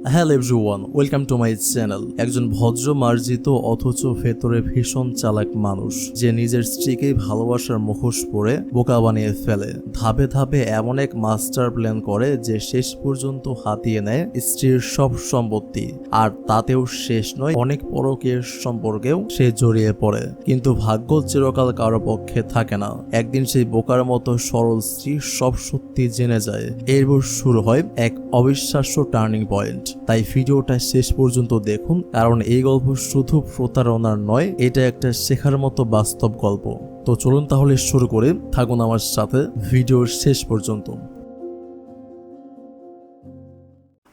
Hello everyone, welcome to my channel. একজন ভদ্র মার্জিত অথচ ভেতরে ভীষণ চালাক মানুষ, যে নিজের স্ত্রীকেই ভালোবাসার মুখোশ পরে বোকা বানিয়ে ফেলে। ধাপে ধাপে এমন এক মাস্টার প্ল্যান করে যে শেষ পর্যন্ত হাতিয়ে নেয় স্ত্রীর সব সম্পত্তি। আর তাতেও শেষ নয়, অনেক পরকীয় সম্পর্কেও সে জড়িয়ে পড়ে। কিন্তু ভাগ্য চিরকাল কারো পক্ষে থাকে না। একদিন সেই বোকার মতো সরল স্ত্রী সব সত্যি জেনে যায়। এরপর শুরু হয় এক অবিশ্বাস্য টার্নিং পয়েন্ট। তাই ভিডিওটা শেষ পর্যন্ত দেখুন, কারণ এই গল্প শুধু প্রতারণার নয়, এটা একটা শেখার মতো বাস্তব গল্প। তো চলুন তাহলে শুরু করে থাকুন আমার সাথে ভিডিওর শেষ পর্যন্ত।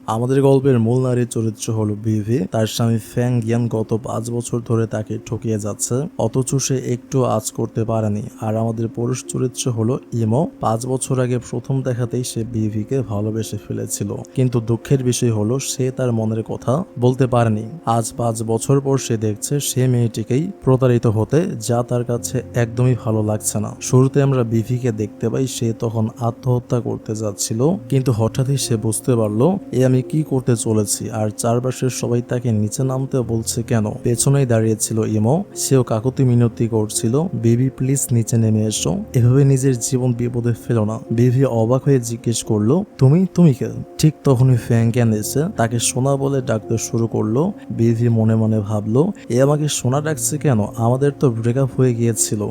আমাদের গল্পের মূল নারীর চরিত্র হলো বিভি। তার স্বামী ফ্যাং ইয়ান গত 5 বছর ধরে তাকে ঠকিয়ে যাচ্ছে, অথচ সে একটু আজ করতে পারেনি। আর আমাদের পুরুষ চরিত্র হলো ইমো। 5 বছর আগে প্রথম দেখাতেই সে বিভিকে ভালোবেসে ফেলেছিল, কিন্তু দুঃখের বিষয় হলো সে তার মনের কথা বলতে পারেনি। আজ 5 বছর পর সে দেখছে সে মেয়েটিকেই প্রতারিত হতে, যা তার কাছে একদমই ভালো লাগছে না। শুরুতে আমরা বিভিকে দেখতে পাই, সে তখন আত্মহত্যা করতে যাচ্ছিল, কিন্তু হঠাৎই সে বুঝতে পারলো আমি কি করতে চলেছি। আর চারপাশের সবাই তাকে নিচে নামতে বলছে কেন। পেছনেই দাঁড়িয়েছিল ইমো, সেও কাকুতি মিনতি করছিল, বেবি প্লিজ নিচে নেমে এসো, এভাবে নিজের জীবন বিপদে ফেলো না। বেবি অবাক হয়ে জিজ্ঞেস করলো, তুমি কে? ঠিক তখনই ফ্যাংক্যান এসে তাকে সোনা বলে ডাকতে শুরু করলো। বেবি মনে মনে ভাবলো, আমাকে সোনা ডাকছে কেন, আমাদের তো ব্রেকআপ হয়ে গিয়েছিল।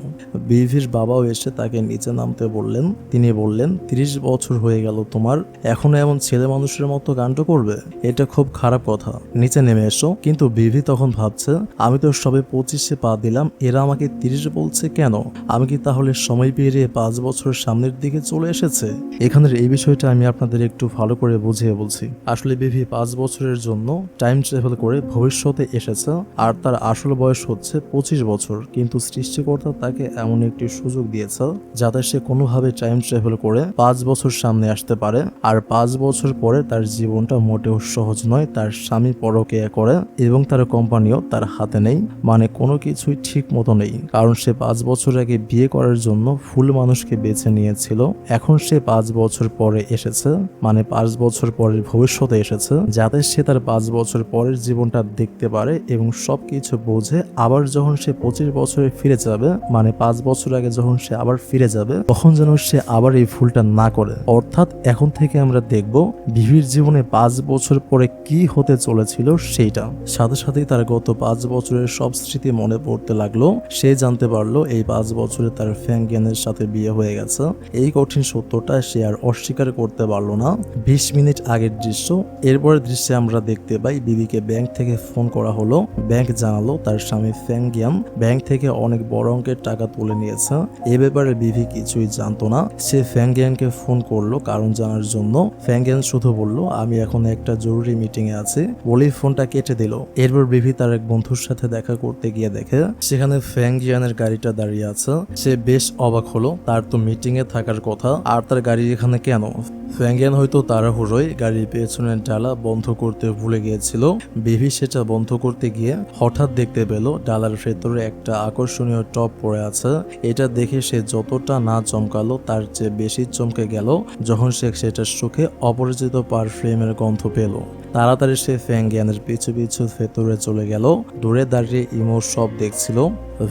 বেবির বাবাও এসে তাকে নিচে নামতে বললেন। তিনি বললেন, 30 বছর হয়ে গেল তোমার, এখনো এমন ছেলে মানুষের মতো কাণ্ড করবে? এটা খুব খারাপ কথা, নিচে নেমে এসো। কিন্তু বিভি তখন ভাবছে, আমি তো সবে 25-এ পা দিলাম, এরা আমাকে 30 বলছে কেন? আমি কি তাহলে সময় পেরিয়ে 5 বছর সামনের দিকে চলে এসেছে? এখানের এই বিষয়টা আমি আপনাদের একটু ভালো করে বুঝিয়ে বলছি। আসলে বিভি 5 বছরের জন্য টাইম ট্রাভেল করে ভবিষ্যতে এসেছে, আর তার আসল বয়স হচ্ছে 25 বছর। কিন্তু সৃষ্টিকর্তা তাকে এমন একটি সুযোগ দিয়েছে যাতে সে কোনোভাবে টাইম ট্রাভেল করে 5 বছর সামনে আসতে পারে। আর 5 বছর পরে তার জীবনটা মোটেও সহজ নয়। তার স্বামী পরকীয়া করে এবং তার কোম্পানিও তার হাতে নেই, মানে কোনো কিছুই ঠিক মতো নেই। কারণ সে 5 বছর আগে বিয়ে করার জন্য ফুল মানুষকে বেছে নিয়েছিল। এখন সে 5 বছর পরে এসেছে, মানে 5 বছর পরের ভবিষ্যতে এসেছে, যাতে সে তার 5 বছর পরের জীবনটা দেখতে পারে এবং সবকিছু বোঝে। আবার যখন সে 25 বছরে ফিরে যাবে, মানে 5 বছর আগে যখন সে আবার ফিরে যাবে, তখন যেন সে আবার এই ভুলটা না করে। অর্থাৎ এখন থেকে আমরা দেখব বিভির জীবনে 5 বছর পরে কি হতে চলেছিল সেইটা। সাথে সাথেই তার গত 5 বছরের সব স্মৃতি মনে পড়তে লাগলো। সে জানতে পারলো এই 5 বছরে তার ফ্যাংক্যানের সাথে বিয়ে হয়ে গেছে। এই কঠিন সত্যটা সে আর অস্বীকার করতে পারলো না। 20 মিনিট আগের দৃশ্য। এরপরের দৃশ্যে আমরা দেখতে পাই বিবিকে ব্যাংক থেকে ফোন করা হলো। ব্যাংক জানালো তার স্বামী ফ্যাংক্যান ব্যাংক থেকে অনেক বড় অঙ্কের টাকা তুলে নিয়েছে। এ ব্যাপারে বিবি কিছুই জানতো না। সে ফ্যাংক্যানকে ফোন করলো কারণ জানার জন্য। ফ্যাংক্যান শুধু বলল, আমি এখন একটা জরুরি মিটিং এ আছি, বলেই ফোনটা কেটে দিল। এরপর বিভি তার এক বন্ধুর সাথে দেখা করতে গিয়ে দেখে সেখানে ফ্যাংক্যানের গাড়িটা দাঁড়িয়ে আছে। সে বেশ অবাক হলো, তার তো মিটিং এ থাকার কথা, আর তার গাড়ি এখানে কেন? ফ্যাংক্যান হয়তো তাড়াহুড়োয় গাড়ির পেছনের ডালা বন্ধ করতে ভুলে গিয়েছিল। বিভি সেটা বন্ধ করতে গিয়ে হঠাৎ দেখতে পেল ডালার ভেতরে একটা আকর্ষণীয় টপ পড়ে আছে। এটা দেখে সে যতটা না চমকালো তার চেয়ে বেশি চমকে গেল যখন সে সেটার সুখে অপরিচিত পারফিউমের গন্ধ পেল। তাড়াতাড়ি সে ফ্যাংক্যানের পিছু পিছু ভেতরে চলে গেল। দূরে দাঁড়িয়ে ইমো সব দেখছিল।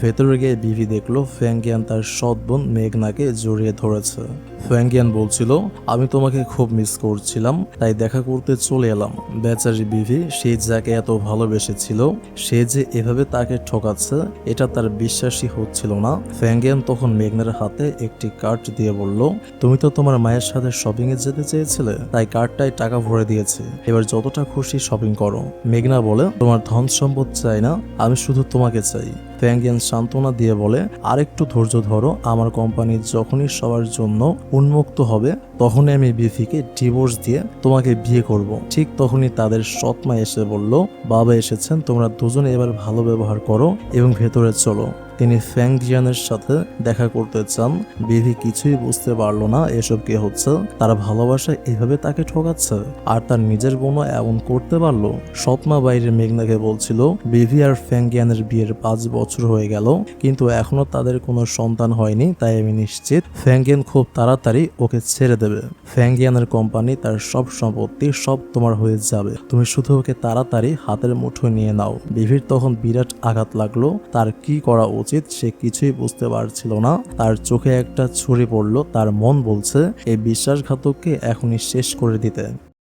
ভেতরে গিয়ে বিভি দেখলো ফ্যাংক্যান তার সৎ বোন মেঘনাকে জড়িয়ে ধরেছে। ফ্যাংক্যান বলছিল, আমি তোমাকে খুব মিস করছিলাম, তাই দেখা করতে চলে এলাম। বেচারি বিভি, সে যাকে এত ভালোবেসেছিল, সে যে এভাবে তাকে ঠকাচ্ছে, এটা তার বিশ্বাসই হচ্ছিল না। ফ্যাংক্যান তখন মেঘনার হাতে একটি কার্ড দিয়ে বলল, তুমি তো তোমার মায়ের সাথে শপিং এ যেতে চেয়েছিলে, তাই কার্ডটায় টাকা ভরে দিয়েছে, এবার যতটা খুশি শপিং করো। মেঘনা বলে, তোমার ধন সম্পদ চাই না, আমি শুধু তোমাকে চাই। ফ্যাংক্যান সান্ত্বনা দিয়ে বলে, আরেকটু ধৈর্য ধরো, আমার কোম্পানি যখনই সবার জন্য উন্মুক্ত হবে তখনই আমি বিভিকে ডিভোর্স দিয়ে তোমাকে বিয়ে করব। ঠিক তখনই তাদের সৎ মা এসে বলল, বাবা এসেছেন, তোমরা দুজনে এবার ভালো ব্যবহার করো এবং ভেতরে চলো। তিনি ফ্যাংক্যানের সাথে দেখা করতে চান। বিভি কিছুই বুঝতে পারলো না এসব কি হচ্ছে। তার ভালোবাসা এভাবে তাকে ঠকাচ্ছে, আর তার নিজের বোনও এমন করতে পারলো। সৎমা বাইরে মেঘনাকে বলছিল, বিভি আর ফ্যাংক্যানের বিয়ের 5 বছর হয়ে গেল, কিন্তু এখনো তাদের কোনো সন্তান হয়নি, তাই আমি নিশ্চিত ফ্যাংক্যান খুব তাড়াতাড়ি ওকে ছেড়ে দেবে। দেবে। ফ্যাংগিয়ানের কোম্পানি, তার সব সম্পত্তি সব তোমার হয়ে যাবে, তুমি শুধু ওকে তাড়াতাড়ি হাতের মুঠোয় নিয়ে নাও। বিভির তখন বিরাট আঘাত লাগলো, তার কি করা উচিত সে কিছুই বুঝতে পারছিল না। তার চোখে একটা ছুরি পড়লো, তার মন বলছে এই বিশ্বাসঘাতককে এখনই শেষ করে দিতে।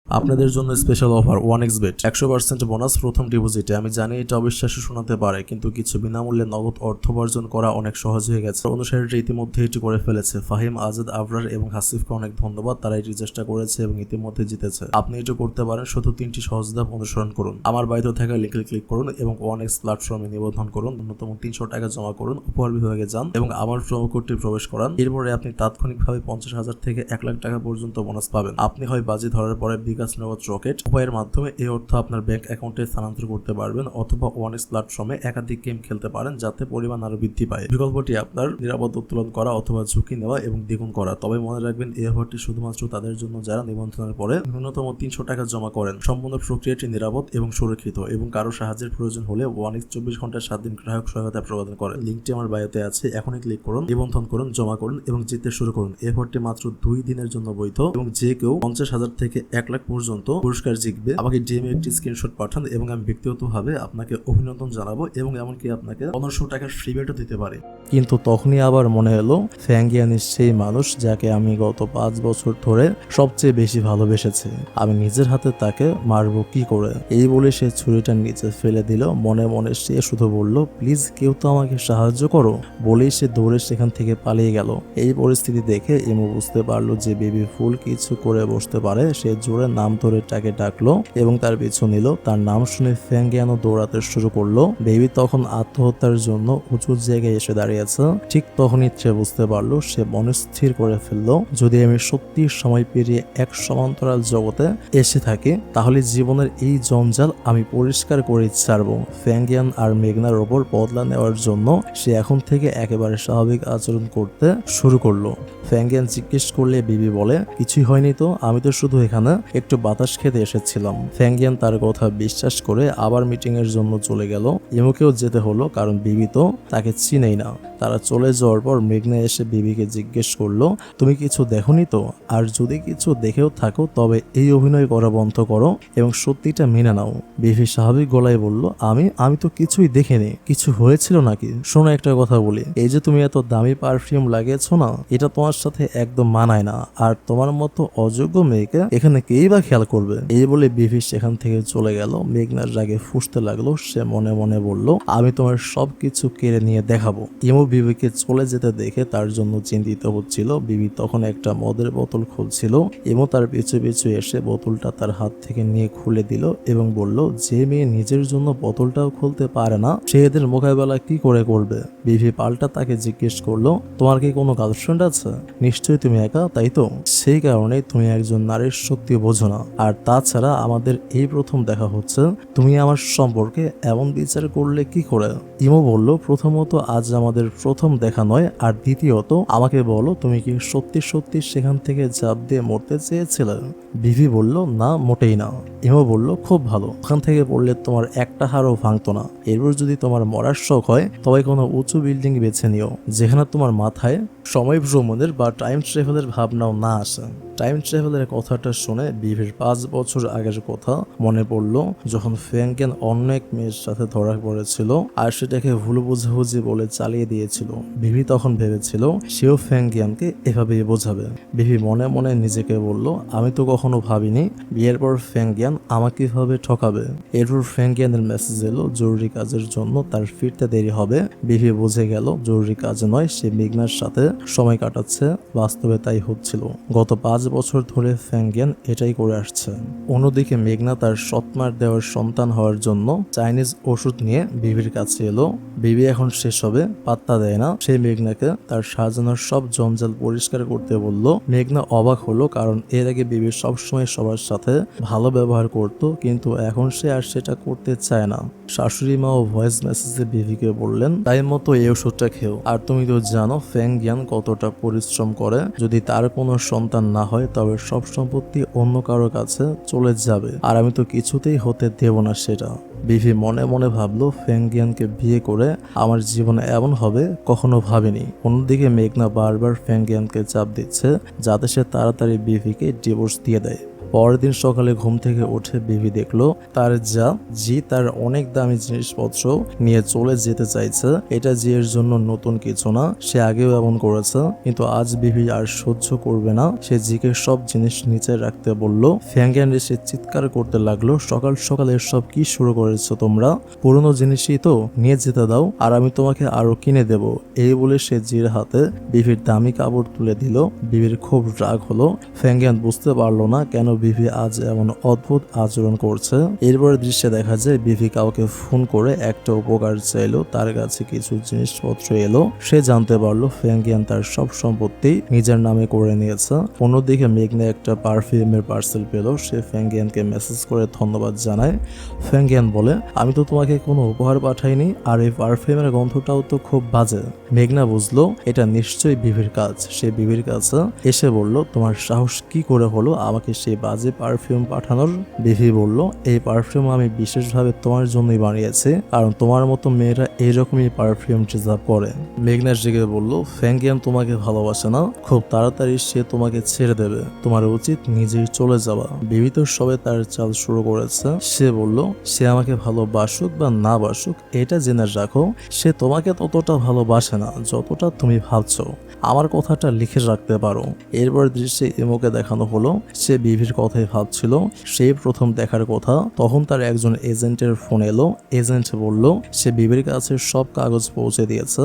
আপনাদের জন্য স্পেশাল অফার 1xBet 100% বোনাস প্রথম ডিপোজিটে। আমি জানি এটা অবিশ্বাস্য শোনাতে পারে, কিন্তু কিছু বিনামূল্যে নগদ অর্থ উপার্জন করা অনেক সহজ হয়ে গেছে। অনুসারীরা ইতিমধ্যে এটি করে ফেলেছে। ফাহিম, আজাদ, আবরার এবং হাসিফকে অনেক ধন্যবাদ, তারা এটি চেষ্টা করেছে এবং ইতিমধ্যে জিতেছে। আপনি এটি করতে পারেন, শুধু 3টি সহজ ধাপ অনুসরণ করুন। আমার বাড়িতে থাকা লিঙ্কে ক্লিক করুন এবং 1x প্ল্যাটফর্মে নিবন্ধন করুন। ন্যূনতম 300 টাকা জমা করুন, উপহার বিভাগে যান এবং আমার প্রোমো কোডটি প্রবেশ করান। এরপরে আপনি তাৎক্ষণিকভাবে 50,000 থেকে 1 লাখ টাকা পর্যন্ত বোনাস পাবেন। আপনি হয় বাজি ধরার পরে বিকাশ নগদ রকেট উপায়ের মাধ্যমে এই অর্থ আপনার ব্যাংক অ্যাকাউন্টে স্থানান্তর করতে পারবেন, অথবা 1x প্ল্যাটফর্মে একাধিক গেম খেলতে পারেন যাতে পরিমাণ আরো বৃদ্ধি পায়। বিকল্পটি আপনার নিরাপদ উত্তোলন করা অথবা ঝুঁকি নেওয়া এবং দ্বিগুণ করা। তবে মনে রাখবেন, এই অফারটি শুধুমাত্র তাদের জন্য যারা নিবন্ধনের পরে ন্যূনতম 300 টাকা জমা করেন। সম্পূর্ণ প্রক্রিয়াটি নিরাপদ এবং সুরক্ষিত, এবং কারো সাহায্যের প্রয়োজন হলে 1x 24 ঘন্টা 7 দিন গ্রাহক সহায়তা প্রদান করে। লিঙ্কটি আমার বায়োতে আছে, এখনই ক্লিক করুন, নিবন্ধন করুন, জমা করুন এবং জিততে শুরু করুন। এই অফারটি মাত্র 2 দিনের জন্য বৈধ এবং যে কেউ 50,000 থেকে 1 লাখ পর্যন্ত পুরস্কার জিতবে আমাকে ডিএমএ একটি স্ক্রিনশট পাঠান এবং আমি ব্যক্তিগতভাবে আপনাকে অভিনন্দন জানাবো এবং এমনকি আপনাকে 1500 টাকার ফ্রি বেটও দিতে পারি। কিন্তু তখনই আবার মনে এলো, ফ্যাংগিয়ানের সেই মানুষ যাকে আমি গত 5 বছর ধরে সবচেয়ে বেশি ভালোবেসেছি, আমি নিজের হাতে তাকে মারবো কি করে? এই বলে সে ছুরিটা নিচে ফেলে দিল। মনে মনে সে শুধু বলল, প্লিজ কেউ তো আমাকে সাহায্য করো। বলেই সে দৌড়ে সেখান থেকে পালিয়ে গেল। এই পরিস্থিতি দেখে ইমু বুঝতে পারলো যে বেবি ফুল কিছু করে বসতে পারে। সে জোরে নাম ধরে তাকে ডাকলো এবং তার পিছু নিল। তার নাম শুনে ফ্যাংগিয়ানও দৌড়াতে শুরু করলো। বেবি তখন আত্মহত্যার জন্য উঁচু জায়গায় এসে দাঁড়িয়েছে। ঠিক তখনই সে বুঝতে পারলো, সে মনস্থির করে ফেললো, যদি আমি সত্যি সময় পেরিয়ে এক সমান্তরাল জগতে এসে থাকি তাহলে জীবনের এই জঞ্জাল আমি পরিষ্কার করে ছাড়বো। ফ্যাংগিয়ান আর মেঘনার ওপর বদলা নেওয়ার জন্য সে এখন থেকে একেবারে স্বাভাবিক আচরণ করতে শুরু করলো। ফ্যাংগিয়ান জিজ্ঞেস করলে বিবি বলে, কিছুই হয়নি তো, আমি তো শুধু এখানে একটু বাতাস খেতে এসেছিলাম। ফ্যাংগিয়ান তার কথা বিশ্বাস করে আবার মিটিং এর জন্য চলে গেল। ইমুকেও যেতে হলো, কারণ বিবি তো তাকে চিনেই না। তারা চলে যাওয়ার পর মেঘনা এসে বিবিকে জিজ্ঞেস করলো, তুমি কিছু দেখোনি তো? আর যদি কিছু দেখেও থাকো তবে এই অভিনয় করা বন্ধ করো এবং সত্যিটা মেনে নাও। বিবি স্বাভাবিক গলায় বলল, আমি তো কিছুই দেখিনি। কিছু হয়েছিল নাকি? শোনো, একটা কথা বলি, এই যে তুমি এত দামি পারফিউম লাগিয়েছো না, এটা তোমার সাথে একদম মানায় না। আর তোমার মতো অযোগ্য মেয়েকে এখানে কেই বা খেয়াল করবে? এই বলে বিভি সেখান থেকে চলে গেল। মেঘনার রাগে ফুঁসতে লাগলো। সে মনে মনে বলল, আমি তোমার সবকিছু কেড়ে নিয়ে দেখাবো। ইমু বিবিকে চলে যেতে দেখে তার জন্য চিন্তিত হচ্ছিল। বিবি তখন একটা মদের বোতল খুলছিল। ইমু তার পিছু পিছু এসে বোতলটা তার হাত থেকে নিয়ে খুলে দিল এবং বলল, যে মেয়ে নিজের জন্য বোতলটাও খুলতে পারে না সে এদের মোকাবেলা কি করে করবে? বিভি পাল্টা তাকে জিজ্ঞেস করলো, তোমার কি কোনো গার্লফ্রেন্ড আছে? নিশ্চয়ই তুমি একা, তাই তো? সেই কারণে তুমি একজন নারীর শক্তি বোঝো না। আর তাছাড়া আমাদের এই প্রথম দেখা হচ্ছে, তুমি আমার সম্পর্কে এমন বিচার করলে কি করে? ইমো বলল, প্রথমত আজ আমাদের প্রথম দেখা নয়, আর দ্বিতীয়ত আমাকে বলো, তুমি কি সত্যি সত্যি সেখান থেকে ঝাঁপ দিয়ে মরতে চেয়েছিলে? বিভি বলল, না মোটেই না। ইমো বলল, খুব ভালো, ওখান থেকে পড়লে তোমার একটা হাড়ও ভাঙতো না। এরপর যদি তোমার মরার শখ হয় তবে কোনো উঁচু বিল্ডিং বেছে নিও, যেখানে তোমার মাথায় সময় ভ্রমণের বা টাইম ট্রাভেলের ভাবনাও না আসে। টাইম ট্রাভেলের কথাটা শুনে বিভির 5 বছর আগের কথা মনে পড়লো, যখন ফ্যাংগিয়ান অন্য এক মেয়ের সাথে ধরা পড়েছিল আর সেটাকে ভুল বুঝাবুঝি বলে চালিয়ে দিয়েছিল। বিভি তখন ভেবেছিল সেও ফ্যাংগিয়ানকে এভাবেই বোঝাবে। বিভি মনে মনে নিজেকে বলল, আমি তো কখনো ভাবিনি বিয়ের পর ফ্যাংগিয়ান আমাকে কিভাবে ঠকাবে। এরপর ফ্যাংগিয়ানের মেসেজ এলো জরুরি কাজের জন্য তার ফিরতে দেরি হবে। বিভি বুঝে গেল জরুরি কাজ নয়, সে মেঘনার সাথে সময় কাটাচ্ছে। বাস্তবে তাই হচ্ছিল। গত 5 বছর ধরে ফ্যাংগিয়ান এটাই করে আসছে। অন্যদিকে মেঘনা তার সৎমার দেওয়ার সন্তান হওয়ার জন্য চাইনিজ ওষুধ নিয়ে বিবির কাছে এলো। বিবি এখন সেসবে পাত্তা দেয় না। সে মেঘনাকে তার সাজানোর সব জঞ্জাল পরিষ্কার করতে বলল। মেঘনা অবাক হলো, কারণ এর আগে বিবি সবসময় সবার সাথে ভালো ব্যবহার ব্যবহার করত, কিন্তু এখন সে আর সেটা করতে চায় না। শাশুড়ি মাও ভয়েস মেসেজে বিভিকে বললেন, টাইম মতো এই ওষুধটা খেও। আর তুমি তো জানো ফ্যাং ইয়ান কতটা পরিশ্রম করে, যদি তার কোনো সন্তান না হয় তবে সব সম্পত্তি অন্য কারো কাছে চলে যাবে, আর আমি তো কিছুতেই হতে দেব না সেটা। বিভি মনে মনে ভাবলো, ফ্যাং ইয়ানকে বিয়ে করে আমার জীবনে এমন হবে কখনো ভাবিনি। অন্যদিকে মেঘনা বারবার ফ্যাং ইয়ানকে চাপ দিচ্ছে যাতে সে তাড়াতাড়ি বিভিকে ডিভোর্স দিয়ে দেয়। পরের দিন সকালে ঘুম থেকে উঠে বিভি দেখলো তার জি তার অনেক দামি জিনিসপত্র নিয়ে চলে যেতে চাইছে। এটা জিয়ের জন্য নতুন কিছু না, সে আগেও এমন করেছে, কিন্তু আজ বিভি আর সহ্য করবে না। সে জিকে সব জিনিস নিচে রাখতে বলল। ফ্যাংয়ান এসে চিৎকার করতে লাগলো, সকাল সকাল এসব কি শুরু করেছো তোমরা? পুরনো জিনিসই তো, নিয়ে যেতে দাও, আর আমি তোমাকে আরো কিনে দেব। এই বলে সে জির হাতে বিভির দামি কাপড় তুলে দিল। বিভির খুব রাগ হলো। ফ্যাংয়ান বুঝতে পারলো না কেন বিভি আজ এমন অদ্ভুত আচরণ করছে। এরপরের দৃশ্যে দেখা যায় বিভি কাউকে ফোন করে একটা উপকার চাইলো, তার কাছে কিছু জিনিসপত্র এলো। সে জানতে পারলো ফ্যাংয়ান তার সব সম্পত্তি নিজের নামে করে নিয়েছে। অন্যদিকে মেঘনা একটা পারফিউমের পার্সেল পেল। সে ফ্যাংয়ানকে মেসেজ করে ধন্যবাদ জানায়। ফ্যাংয়ান বলে, আমি তো তোমাকে কোনো উপহার পাঠাইনি, আর এই পারফিউমের গন্ধটাও তো খুব বাজে। মেঘনা বুঝলো এটা নিশ্চয়ই বিভির কাজ। সে বিভির কাছে এসে বলল, তোমার সাহস কি করে হলো আমাকে সেই বাজে পারফিউম পাঠানোর? বিভি বলল, এই পারফিউম আমি বিশেষভাবে তোমার জন্যই বানিয়েছি, কারণ তোমার মতো মেয়েরা এইরকমই পারফিউম ডিজার্ভ করে। মেঘনা জেগে বলল, ফ্যাংয়ান তোমাকে ভালোবাসে না, খুব তাড়াতাড়ি সে তোমাকে ছেড়ে দেবে, তোমার উচিত নিজেই চলে যাওয়া। বিভি তো সবে তার চাল শুরু করেছে। সে বলল, সে আমাকে ভালোবাসুক বা না বাসুক, এটা জেনে রাখো সে তোমাকে ততটা ভালোবাসে না যতটা তুমি ভাবছো। আমার কথাটা লিখে রাখতে পারো। এরপর দৃশ্যে ইমোকে দেখানো হলো। সে বিভির কথাই ভাবছিল। সেই প্রথম দেখার কথা, তখন তার একজন এজেন্টের ফোন এলো। এজেন্ট বলল সে বিভির কাছে সব কাগজ পৌঁছে দিয়েছে।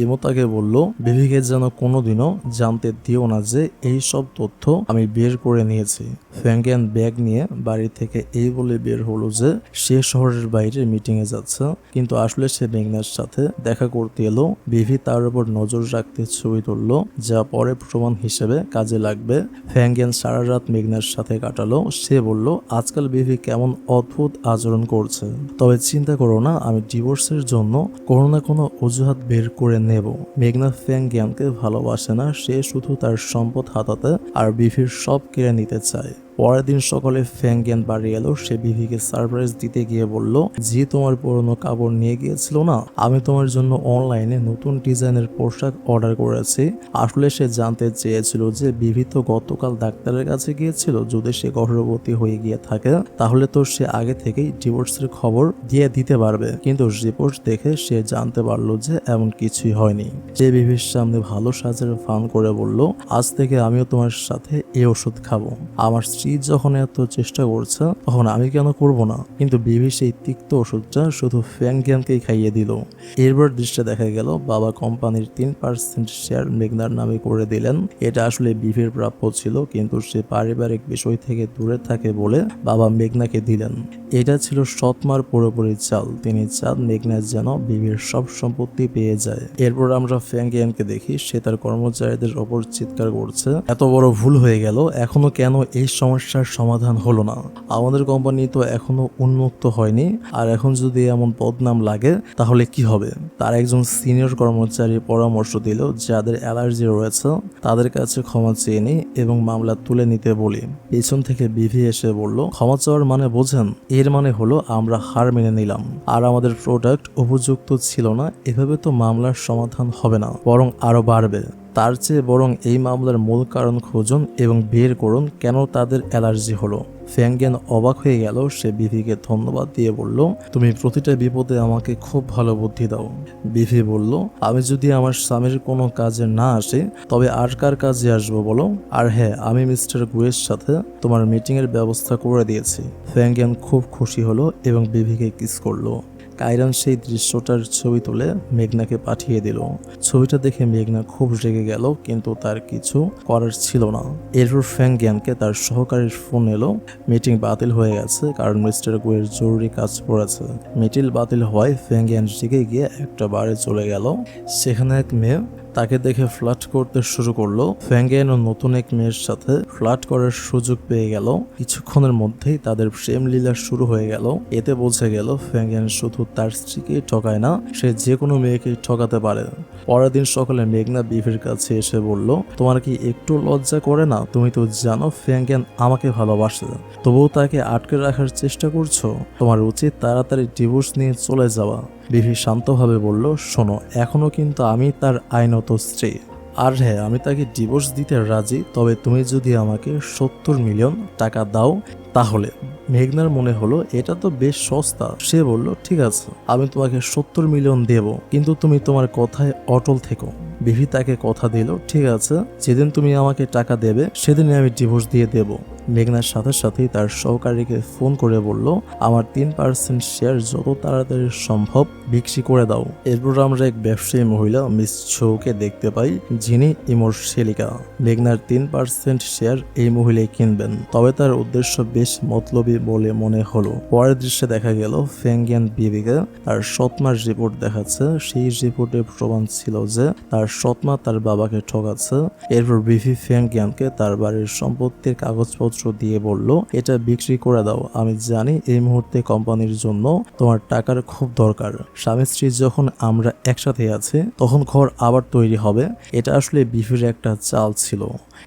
ইমো তাকে বলল, বিভিকে যেন কোনোদিনও জানতে দিও না যে এই সব তথ্য আমি বের করে নিয়েছি। ফ্যাংয়ান ব্যাগ নিয়ে বাড়ি থেকে এই বলে বের হলো যে সে শহরের বাইরে মিটিং এ যাচ্ছে, কিন্তু আসলে সে মেঘনার সাথে দেখা করতে এলো। বিভি তার উপর নজর রাখতে ছবি তুললো, যা পরে প্রমাণ হিসেবে কাজে লাগবে। ফ্যাংয়ান সারা রাত মেঘনার সাথে কাটালো। সে বলল, আজকাল বিভি কেমন অদ্ভুত আচরণ করছে, তবে চিন্তা করো না, আমি ডিভোর্সের জন্য কোনো না কোনো অজুহাত বের করে নেব। মেঘনা ফ্যাংয়ানকে ভালোবাসে না, সে শুধু তার সম্পদ হাতাতে আর বিভির সব কেড়ে নিতে চায়। পরের দিন সকালে ফ্যাংয়ান বাড়ি এলো। সে বিভিকে সারপ্রাইজ দিতে গিয়ে বলল, জি তোমার পুরনো কাপড় নিয়ে গিয়েছিল না, আমি তোমার জন্য অনলাইনে নতুন ডিজাইনের পোশাক অর্ডার করেছি। আসলে সে জানতে চেয়েছিল যে বিভি তো গতকাল ডাক্তারের কাছে গিয়েছিল, যদি সে গর্ভবতী হয়ে গিয়ে থাকে তাহলে তো সে আগে থেকেই ডিভোর্সের খবর দিয়ে দিতে পারবে, কিন্তু রিপোর্ট দেখে সে জানতে পারলো যে এমন কিছুই হয়নি। সে বিভির সামনে ভালো সাজের ফান করে বলল, আজ থেকে আমিও তোমার সাথে এই ওষুধ খাবো। আমার স্ত্রী যখন এত চেষ্টা করছে তখন আমি কেন করব না? কিন্তু বিভি সেই তিক্ত ওষুধটা শুধু ফ্যাংয়ানকেই খাইয়ে দিল। এরপর দৃশ্যে দেখা গেল বাবা কোম্পানির 3% শেয়ার মেঘনার নামে করে দিলেন। এটা আসলে বিভির প্রাপ্য ছিল, কিন্তু সে পারিবারিক বিষয় থেকে দূরে থাকে বলে বাবা মেঘনাকে দিলেন। এটা ছিল সৎমার পুরোপুরি চাল। তিনি চান মেঘনা যেন বিভির সব সম্পত্তি পেয়ে যায়। এরপর আমরা ফ্যাংয়ানকে দেখি, সে তার কর্মচারীদের ওপর চিৎকার করছে, এত বড় ভুল হয়ে গেল, এখনো কেন এই সমস্যার সমাধান হলো না? আমাদের কোম্পানি তো এখনো উন্মুক্ত হয়নি, আর এখন যদি এমন বদনাম লাগে তাহলে কি হবে? তার একজন সিনিয়র কর্মচারী পরামর্শ দিল, যাদের অ্যালার্জি রয়েছে তাদের কাছে ক্ষমা চেয়ে নিই এবং মামলা তুলে নিতে বলি। পেছন থেকে বিভি এসে বলল, ক্ষমা চাওয়ার মানে বোঝেন? এর মানে হলো আমরা হার মেনে নিলাম, আর আমাদের প্রোডাক্ট উপযুক্ত ছিল না। এভাবে তো মামলার সমাধান হবে না, বরং আরো বাড়বে। তার চেয়ে বরং এই মামলার মূল কারণ খুঁজুন এবং বের করুন কেন তাদের অ্যালার্জি হলো। ফ্যাংয়ান অবাক হয়ে গেল। সে বিভিকে ধন্যবাদ দিয়ে বলল, তুমি প্রতিটা বিপদে আমাকে খুব ভালো বুদ্ধি দাও। বিভি বলল, আমি যদি আমার স্বামীর কোনো কাজে না আসে তবে আর কার কাজে আসবো বলো? আর হ্যাঁ, আমি মিস্টার গুয়ের সাথে তোমার মিটিং এর ব্যবস্থা করে দিয়েছি। ফ্যাংয়ান খুব খুশি হলো এবং বিভিকে কিস করলো। কায়রান সেই দৃশ্যটার ছবি তুলে মেঘনাকে পাঠিয়ে দিল। ছবিটা দেখে মেঘনা খুব রেগে গেল, কিন্তু তার কিছু করার ছিল না। এরপর ফ্যাংয়ানকে তার সহকারীর ফোন এলো, মিটিং বাতিল হয়ে গেছে কারণ মিস্টার গুয়ের জরুরি কাজ পড়েছে। মিটিং বাতিল হওয়ায় ফ্যাংয়ান রেগে গিয়ে একটা বারে চলে গেল। সেখানে এক মেয়ে তাকে দেখে ফ্লার্ট করতে শুরু করলো। ফ্যাংগিয়ানও নতুন এক মেয়ের সাথে ফ্লার্ট করার সুযোগ পেয়ে গেল। কিছুক্ষণের মধ্যেই তাদের প্রেম লীলা শুরু হয়ে গেল। এতে বোঝা গেল ফ্যাংগিয়ান শুধু তার স্ত্রীকেই ঠকায় না, সে যে কোনো মেয়েকেই ঠকাতে পারে। পরের দিন সকালে মেঘনা বিভির কাছে এসে বলল, তোমার কি একটু লজ্জা করে না? তুমি তো জানো ফ্যাংগিয়ান আমাকে ভালোবাসে, তবুও তাকে আটকে রাখার চেষ্টা করছো। তোমার উচিত তাড়াতাড়ি ডিভোর্স নিয়ে চলে যাওয়া। বিভি শান্তভাবে বলল, শোনো, এখনো কিন্তু আমি তার আইনত স্ত্রী। আর হ্যাঁ, আমি তাকে ডিভোর্স দিতে রাজি, তবে তুমি যদি আমাকে 70 মিলিয়ন টাকা দাও তাহলে। মেঘনার মনে হলো এটা তো বেশ সস্তা। সে বলল, ঠিক আছে, আমি তোমাকে 70 মিলিয়ন দেব, কিন্তু তুমি তোমার কথায় অটল থেকো। বিভি তাকে কথা দিল, ঠিক আছে, যেদিন তুমি আমাকে টাকা দেবে সেদিনই আমি ডিভোর্স দিয়ে দেব। মেঘনার সাথে সাথেই তার সহকারীকে ফোন করে বলল, আমার 3% শেয়ার যত তাড়াতাড়ি সম্ভব বিক্রি করে দাও। এরপর আমরা এক ব্যবসায়ী মহিলা মিস ছৌকে দেখতে পাই, যিনি ইমোর শেলিকা। মেঘনার 3% শেয়ার এই মহিলাই কিনবেন, তবে তার উদ্দেশ্য বেশ মতলবী বলে মনে হলো। পরের দৃশ্যে দেখা গেল ফ্যাংগিয়ান বিবিকে তার সৎমার রিপোর্ট দেখাচ্ছে। সেই রিপোর্টে প্রমাণ ছিল যে তার সৎমা তার বাবাকে ঠকাচ্ছে। এরপর বিভি ফ্যাংগিয়ানকে তার বাড়ির সম্পত্তির কাগজপত্র দিয়ে বলল, এটা বিক্রি করে দাও। আমি জানি এই মুহূর্তে কোম্পানির জন্য তোমার টাকার খুব দরকার। স্বামী স্ত্রী যখন আমরা একসাথে আছি তখন ঘর আবার তৈরি হবে। এটা আসলে বিভির একটা চাল ছিল।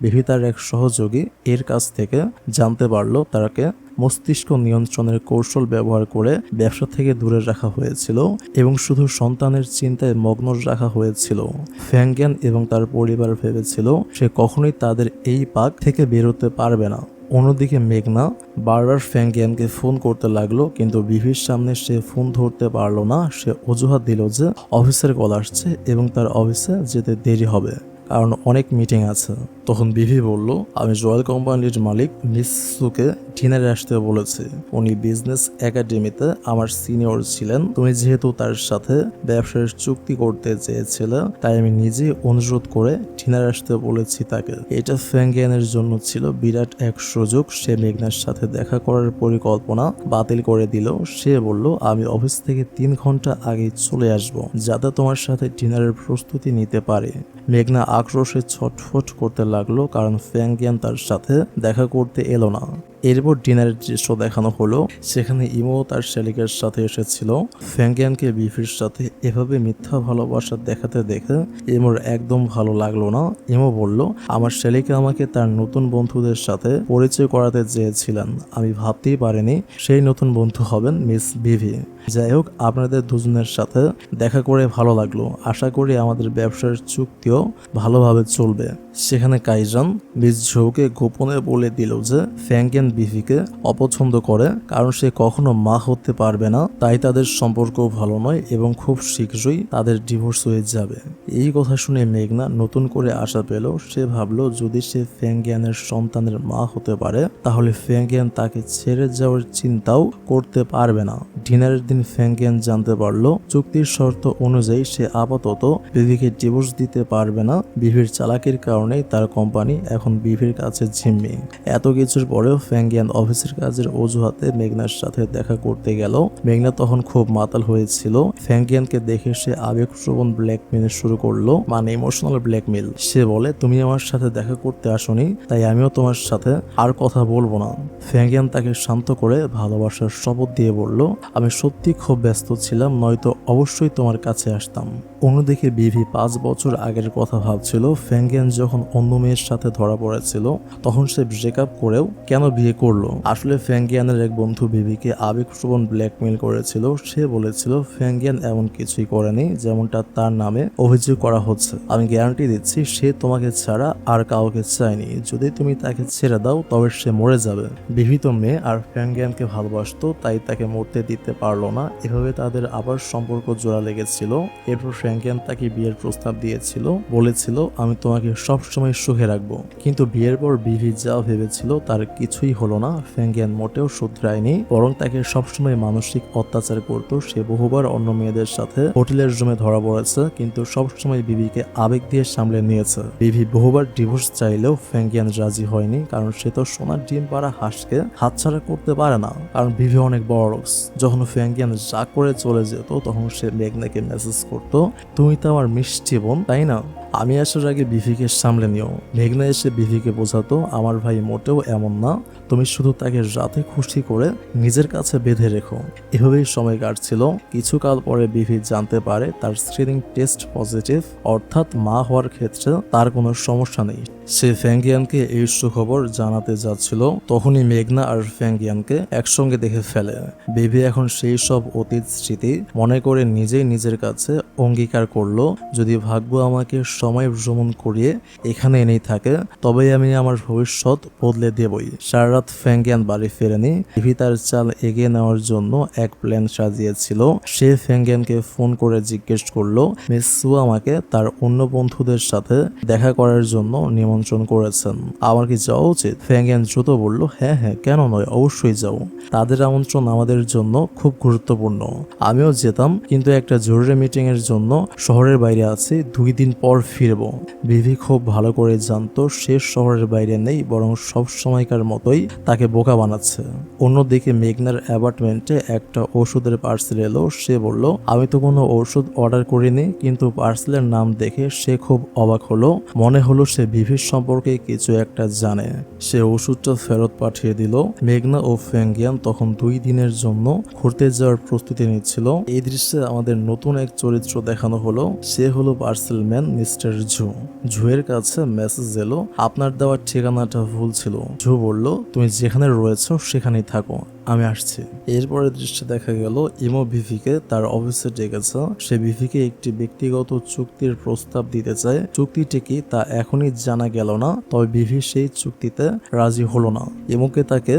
বিভি তার এক সহযোগী এর কাছ থেকে জানতে পারলো তাকে মস্তিষ্ক নিয়ন্ত্রণের কৌশল ব্যবহার করে ব্যবসা থেকে দূরে রাখা হয়েছিল এবং শুধু সন্তানের চিন্তায় মগ্ন রাখা হয়েছিল। ফ্যাংগিয়ান এবং তার পরিবার ভেবেছিল সে কখনোই তাদের এই পাক থেকে বেরোতে পারবে না। অন্যদিকে মেঘনা বারবার ফ্যাংগিয়ানকে ফোন করতে লাগলো, কিন্তু বিভির সামনে সে ফোন ধরতে পারলো না। সে অজুহাত দিল যে অফিসের কল আসছে এবং তার অফিসে যেতে দেরি হবে, কারণ অনেক মিটিং আছে। তখন বিভি বলল, আমি রয়্যাল কোম্পানির মালিক মিস সুকে ডিনারে আসতে বলেছি। উনি বিজনেস একাডেমিতে আমার সিনিয়র ছিলেন। তুমি যেহেতু তার সাথে ব্যবসার চুক্তি করতে চেয়েছিলে, তাই আমি নিজে অনুরোধ করে ডিনারে আসতে বলেছি তাকে। এটা ফ্যাংগিয়ানের জন্য ছিল বিরাট এক সুযোগ। সে মেঘনার সাথে দেখা করার পরিকল্পনা বাতিল করে দিল। সে বলল, আমি অফিস থেকে 3 ঘন্টা আগে চলে আসব, যাতে তোমার সাথে ডিনারের প্রস্তুতি নিতে পারে। মেঘনা আক্রোশে ছটফট করতে লাগলো, কারণ ফ্যাংগিয়ান তার সাথে দেখা করতে এলো না। এরপর ডিনারের দৃশ্য দেখানো হলো। সেখানে ইমো তার শালিকের সাথে এসেছিল। ফ্যাংগিয়ানকে বিফির সাথে এভাবে মিথ্যা ভালোবাসা দেখাতে দেখে ইমোর একদম ভালো লাগলো না। ইমো বলল, আমার শালিকা আমাকে তার নতুন বন্ধুদের সাথে পরিচয় করাতে চেয়েছিলেন। আমি ভাবতেই পারিনি সেই নতুন বন্ধু হবেন মিস বিভি। যাই হোক, আপনাদের দুজনের সাথে দেখা করে ভালো লাগলো। আশা করি আমাদের ব্যবসার চুক্তিও ভালোভাবে চলবে। সেখানে কাইজান মিস ঝৌকে গোপনে বলে দিল যে ফ্যাংগিয়ান বিভিকে অপছন্দ করে, কারণ সে কখনো মা হতে পারবে না। তাই তাদের সম্পর্ক ভালো নয় এবং খুব শীঘ্রই তাদের ডিভোর্স হয়ে যাবে। এই কথা শুনে মেঘনা নতুন করে আশা পেল। সে ভাবলো যদি সে ফ্যাংগিয়ানের সন্তানের মা হতে পারে তাহলে ফ্যাংগিয়ান তাকে ছেড়ে যাওয়ার চিন্তাও করতে পারবে না। ডিনারের দিন ফ্যাংগিয়ান জানতে পারলো চুক্তির শর্ত অনুযায়ী সে আপাতত বিভিকে ডিভোর্স দিতে পারবে না। বিভির চালাকির কারণেই তার কোম্পানি এখন বিভির কাছে জিম্মি। এত কিছুর পরেও ফ্যাংগিয়ান অফিসের কাজের অজুহাতে মেঘনার সাথে দেখা করতে গেল। মেঘনা তখন খুব মাতাল হয়েছিল। ফ্যাংগিয়ানকে দেখে সে আবেগপ্রবণ ব্ল্যাকমেল শুরু করলো, মানে ইমোশনাল ব্ল্যাকমেল। সে বলে, তুমি আমার সাথে দেখা করতে আসনি, তাই আমিও তোমার সাথে আর কথা বলবো না। ফ্যাংগিয়ান তাকে শান্ত করে ভালোবাসার শপথ দিয়ে বলল, আমি সত্যি খুব ব্যস্ত ছিলাম, নয়তো অবশ্যই তোমার কাছে আসতাম। অন্যদিকে বিভি 5 বছর আগের কথা ভাবছিল। ফ্যাংগিয়ান যখন অন্য মেয়ের সাথে ধরা পড়েছিল তখন সে ব্রেকআপ করেও কেন বিয়ে করলো। আসলে ফ্যাংগিয়ানের এক বন্ধু বিভিকে আবেগপ্রবণ ব্ল্যাকমেল করেছিল। সে বলেছিল ফ্যাংগিয়ান এমন কিছুই করেনি যেমনটা তার নামে অভিযোগ করা হচ্ছে। আমি গ্যারান্টি দিচ্ছি সে তোমাকে ছাড়া আর কাউকে চায়নি। যদি তুমি তাকে ছেড়ে দাও তবে সে মরে যাবে। বিভি তো মেয়ে আর ফ্যাংগিয়ানকে ভালোবাসতো, তাই তাকে মরতে দিতে পারলো না। এভাবে তাদের আবার সম্পর্ক জোড়া লেগেছিল। এরপর ফ্যাংগিয়ান তাকে বিয়ের প্রস্তাব দিয়েছিল, বলেছিল আমি তোমাকে সবসময় সুখে রাখবো। কিন্তু বিয়ের পর বিভি যা ভেবেছিল তার কিছুই হলো না। ফ্যাংগিয়ান মোটেও শুধরায়নি, বরং তাকে সবসময় মানসিক অত্যাচার করত। সে বহুবার অন্য মেয়েদের সাথে হোটেলের রুমে ধরা পড়েছে, কিন্তু সবসময় বিবিকে আবেগ দিয়ে সামলে নিয়েছে। বিভি বহুবার ডিভোর্স চাইলেও ফ্যাংগিয়ান রাজি হয়নি, কারণ সে তো সোনার ডিম পাড়া হাঁসকে হাতছাড়া করতে পারে না। কারণ বিভি অনেক বড় লোক। যখন ফ্যাংগিয়ান যা করে চলে যেত তখন সে মেঘনাকে মেসেজ করতো, তুমি তো আমার মিষ্টি বোন, তাই না? আমি আসার আগে বিভিকে সামলে নিও। মেঘনা এসে বিভিকে বোঝাতো আমার ভাই মোটেও এমন না, তুমি শুধু তাকে রাতে খুশি করে নিজের কাছে বেঁধে রেখো। এভাবেই সময় কাটছিল। কিছুকাল পরে বিভি জানতে পারে তার স্ক্রিনিং টেস্ট পজিটিভ, অর্থাৎ মা হওয়ার ক্ষেত্রে তার কোনো সমস্যা নেই। সে ফ্যাংগিয়ানকে এই সুখবর জানাতে যাচ্ছিল, তখনই মেঘনা আর ফ্যাংগিয়ানকে একসঙ্গে দেখে ফেলে। বিভি এখন সেই সব অতীত স্মৃতি মনে করে নিজেই নিজের কাছে অঙ্গীকার করলো, যদি ভাগ্য আমাকে সময় ভ্রমণ করিয়ে এখানে এনেই থাকে তবেই আমি আমার ভবিষ্যৎ বদলে দেবই। সারা রাত ফ্যাংগিয়ান বাড়ি ফেরেনি। বিভি তার চাল এগিয়ে নেওয়ার জন্য এক প্ল্যান সাজিয়েছিল। সে ফ্যাংগিয়ানকে ফোন করে জিজ্ঞেস করলো মিস সু আমাকে তার অন্য বন্ধুদের সাথে দেখা করার জন্য নিমন্ত্রণ করেছেন, আমার কি যাওয়া উচিত? ফ্যাংগিয়ান দ্রুত বলল হ্যাঁ হ্যাঁ, কেন নয়, অবশ্যই যাও। তাদের আমন্ত্রণ আমাদের জন্য খুব গুরুত্বপূর্ণ। আমিও যেতাম, কিন্তু একটা জরুরি মিটিং এর জন্য শহরের বাইরে আছি, 2 দিন পর ফিরবো। বিভি খুব ভালো করে জানতো সে শহরের বাইরে নেই, বরং সব সময়কার মতোই তাকে বোকা বানাচ্ছে। অন্যদিকে মেঘনার অ্যাপার্টমেন্টে একটা ওষুধের পার্সেল এলো। সে বলল আমি তো কোনো ওষুধ অর্ডার করিনি, কিন্তু পার্সেলের নাম দেখে সে খুব অবাক হলো। মনে হলো সে বিভির সম্পর্কে কিছু একটা জানে। সে ওষুধটা ফেরত পাঠিয়ে দিল। মেঘনা ও ফ্যাংগিয়ান তখন 2 দিনের জন্য ঘুরতে যাওয়ার প্রস্তুতি নিচ্ছিল। এই দৃশ্যে আমাদের নতুন এক চরিত্র দেখানো হলো। সে হলো পার্সেল ম্যান মিস্টার ঝু। ঝুয়ের কাছে মেসেজ এলো, আপনার দেওয়ার ঠিকানাটা ভুল ছিল। ঝু বলল তুমি যেখানে রয়েছো সেখানেই থাকো, আমি আসছি। এরপরে দৃশ্যে দেখা গেল ইমো বিভিকে তার অফিসে ডেকেছে। সে বিভিকে একটি ব্যক্তিগত চুক্তির প্রস্তাব দিতে চায়। চুক্তিটি কি তা এখনই জানা গেল না, তবে বিভি সেই চুক্তিতে রাজি হলো না। ইমোকে তাকে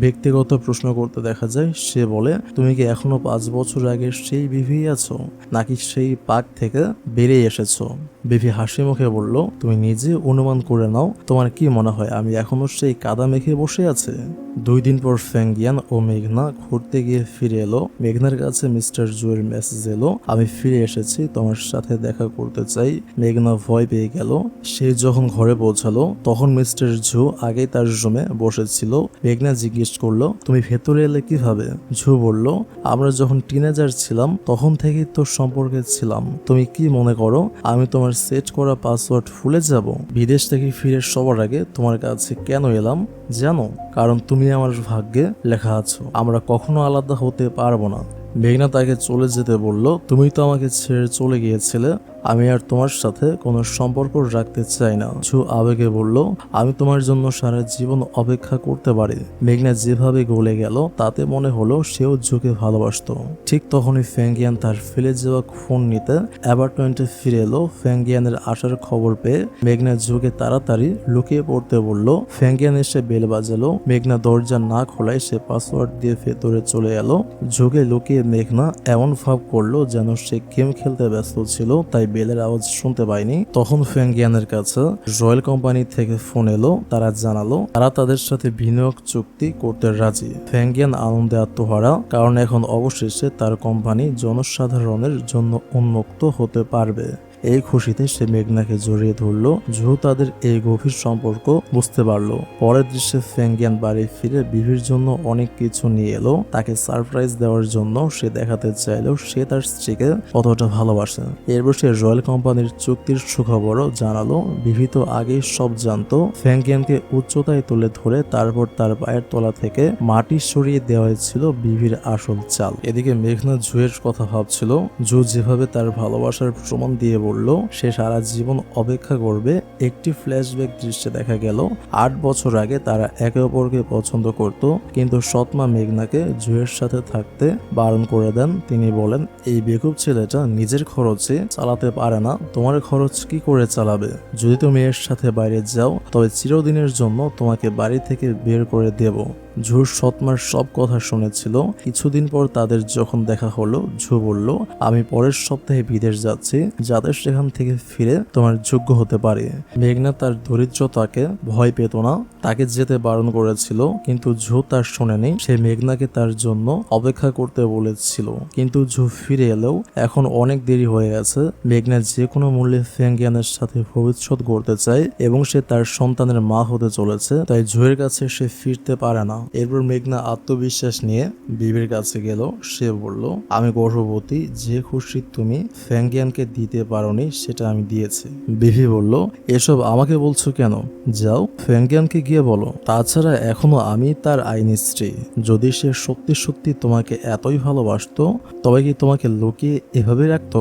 ব্যক্তিগত প্রশ্ন করতে দেখা যায়। সে বলে তুমি কি এখনো 5 বছর আগে সেই বিভি আছো, নাকি সেই পাক থেকে বেরিয়ে এসেছো? বিভি হাসি মুখে বলল তুমি নিজে অনুমান করে নাও, তোমার কি মনে হয় আমি এখনো সেই কাদা মেখে বসে আছে? 2 দিন পর ফ্যাংগিয়ান ও মেঘনা ঘুরতে গিয়ে ফিরে এলো। মেঘনার কাছে মিস্টার জুয়ের মেসেজ এলো, আমি ফিরে এসেছি, তোমার সাথে দেখা করতে চাই। মেঘনা ভয় পেয়ে গেল। সে যখন ঘরে পৌঁছালো তখন মিস্টার জু আগেই তার রুমে বসেছিল। মেঘনা জিজ্ঞেস করলো তুমি ভেতরে এলে কিভাবে? জু বলল আমরা যখন টিনেজার ছিলাম তখন থেকেই তোর সম্পর্কে ছিলাম। তুমি কি মনে করো আমি তোমার সেট করা পাসওয়ার্ড ভুলে যাব? বিদেশ থেকে ফিরে সবার আগে তোমার কাছে কেন এলাম জানো? কারণ তুমি আমার ভাগ্যে লেখা আছো, আমরা কখনো আলাদা হতে পারবো না। মেঘনা তাকে চলে যেতে বলল, তুমি তো আমাকে ছেড়ে চলে গিয়েছিলে, আমি আর তোমার সাথে কোনো সম্পর্ক রাখতে চাই না। ঝু আবেগে বলল, আমি তোমার জন্য সারা জীবন অপেক্ষা করতে পারি। মেঘনা যেভাবে গলে গেল তাতে মনে হলো সেও ঝুকে ভালোবাসতো। ঠিক তখনই ফ্যাংগিয়ান তার ফেলে যাওয়া ফোন নিতে অ্যাপার্টমেন্টে ফিরে এলো। ফ্যাংগিয়ানের আসার খবর পেয়ে মেঘনা ঝুকে তাড়াতাড়ি লুকিয়ে পড়তে বলল। ফ্যাংগিয়ান এসে বেল বাজালো। মেঘনা দরজা না খোলায় সে পাসওয়ার্ড দিয়ে ভেতরে চলে এলো। ঝুঁকে লুকিয়ে মেঘনা এমন ভাব করলো যেন সে গেম খেলতে ব্যস্ত ছিল, তাই বেলের আওয়াজ শুনতে পায়নি। তখন ফ্যাংগিয়ানের কাছে রয়্যাল কোম্পানি থেকে ফোন এলো। তারা জানালো তারা তাদের সাথে বিনিয়োগ চুক্তি করতে রাজি। ফ্যাংগিয়ান আনন্দে আত্মহারা, কারণ এখন অবশেষে তার কোম্পানি জনসাধারণের জন্য উন্মুক্ত হতে পারবে। এই খুশিতে সে মেঘনাকে জড়িয়ে ধরলো। জু তাদের এই গভীর সম্পর্ক বুঝতে পারলো। পরের দৃশ্যে ফ্যাংগিয়ান বাড়ি ফিরে বিভির জন্য অনেক কিছু নিয়ে এলো। তাকে সারপ্রাইজ দেওয়ার জন্য সে দেখাতে চাইলো সে তার স্ত্রীকে কতটা ভালোবাসে। এরপর সে রয়্যাল কোম্পানির চুক্তির সুখবরও জানালো। বিভি তো আগেই সব জানতো। ফ্যাংগিয়ানকে উচ্চতায় তুলে ধরে তারপর তার পায়ের তলা থেকে মাটি সরিয়ে দেওয়া হয়েছিল বিভির আসল চাল। এদিকে মেঘনা জুয়ের কথা ভাবছিল। জু যেভাবে তার ভালোবাসার প্রমাণ দিয়ে বলল সে সারা জীবন অপেক্ষা করবে। একটি ফ্ল্যাশব্যাক দৃশ্যে দেখা গেল 8 বছর আগে তারা একে অপরকে পছন্দ করত, কিন্তু সৎমা মেঘনাকে জুয়ের সাথে থাকতে বারণ করে দেন। তিনি বলেন এই বেকুব ছেলেটা নিজের খরচে চালাতে পারে না, তোমার খরচ কি করে চালাবে? যদি তুমি এর সাথে বাইরে যাও তবে চিরদিনের জন্য তোমাকে বাড়ি থেকে বের করে দেব। ঝুর সৎমার সব কথা শুনেছিল। কিছুদিন পর তাদের যখন দেখা হলো, ঝু বলল আমি পরের সপ্তাহে বিদেশ যাচ্ছি, যাতে সেখান থেকে ফিরে তোমার যোগ্য হতে পারে। মেঘনা তার দরিদ্রতাকে ভয় পেত না, তাকে যেতে বারণ করেছিল, কিন্তু ঝু তার শোনেনি। সে মেঘনাকে তার জন্য অপেক্ষা করতে বলেছিল, কিন্তু ঝু ফিরে এলেও এখন অনেক দেরি হয়ে গেছে। মেঘনা যে কোনো মূল্যে ফ্যাংগিয়ানের সাথে ভবিষ্যৎ গড়তে চায় এবং সে তার সন্তানের মা হতে চলেছে, তাই ঝুয়ের কাছে সে ফিরতে পারে না। এরপর মেঘনা আত্মবিশ্বাস নিয়ে বিবির কাছে গেল। সে বলল, আমি গর্ভবতী, যে খুশি তুমি ফ্যাংগিয়ানকে দিতে পারোনি সেটা আমি দিয়েছি। বিভি বলল, এসব আমাকে বলছো কেন? যাও ফ্যাংগিয়ানকে গিয়ে বলো। তাছাড়া এখনো আমি তার আইনি স্ত্রী। যদি সে সত্যি সত্যি তোমাকে এতই ভালোবাসতো তবে কি তোমাকে লুকিয়ে এভাবে রাখতো?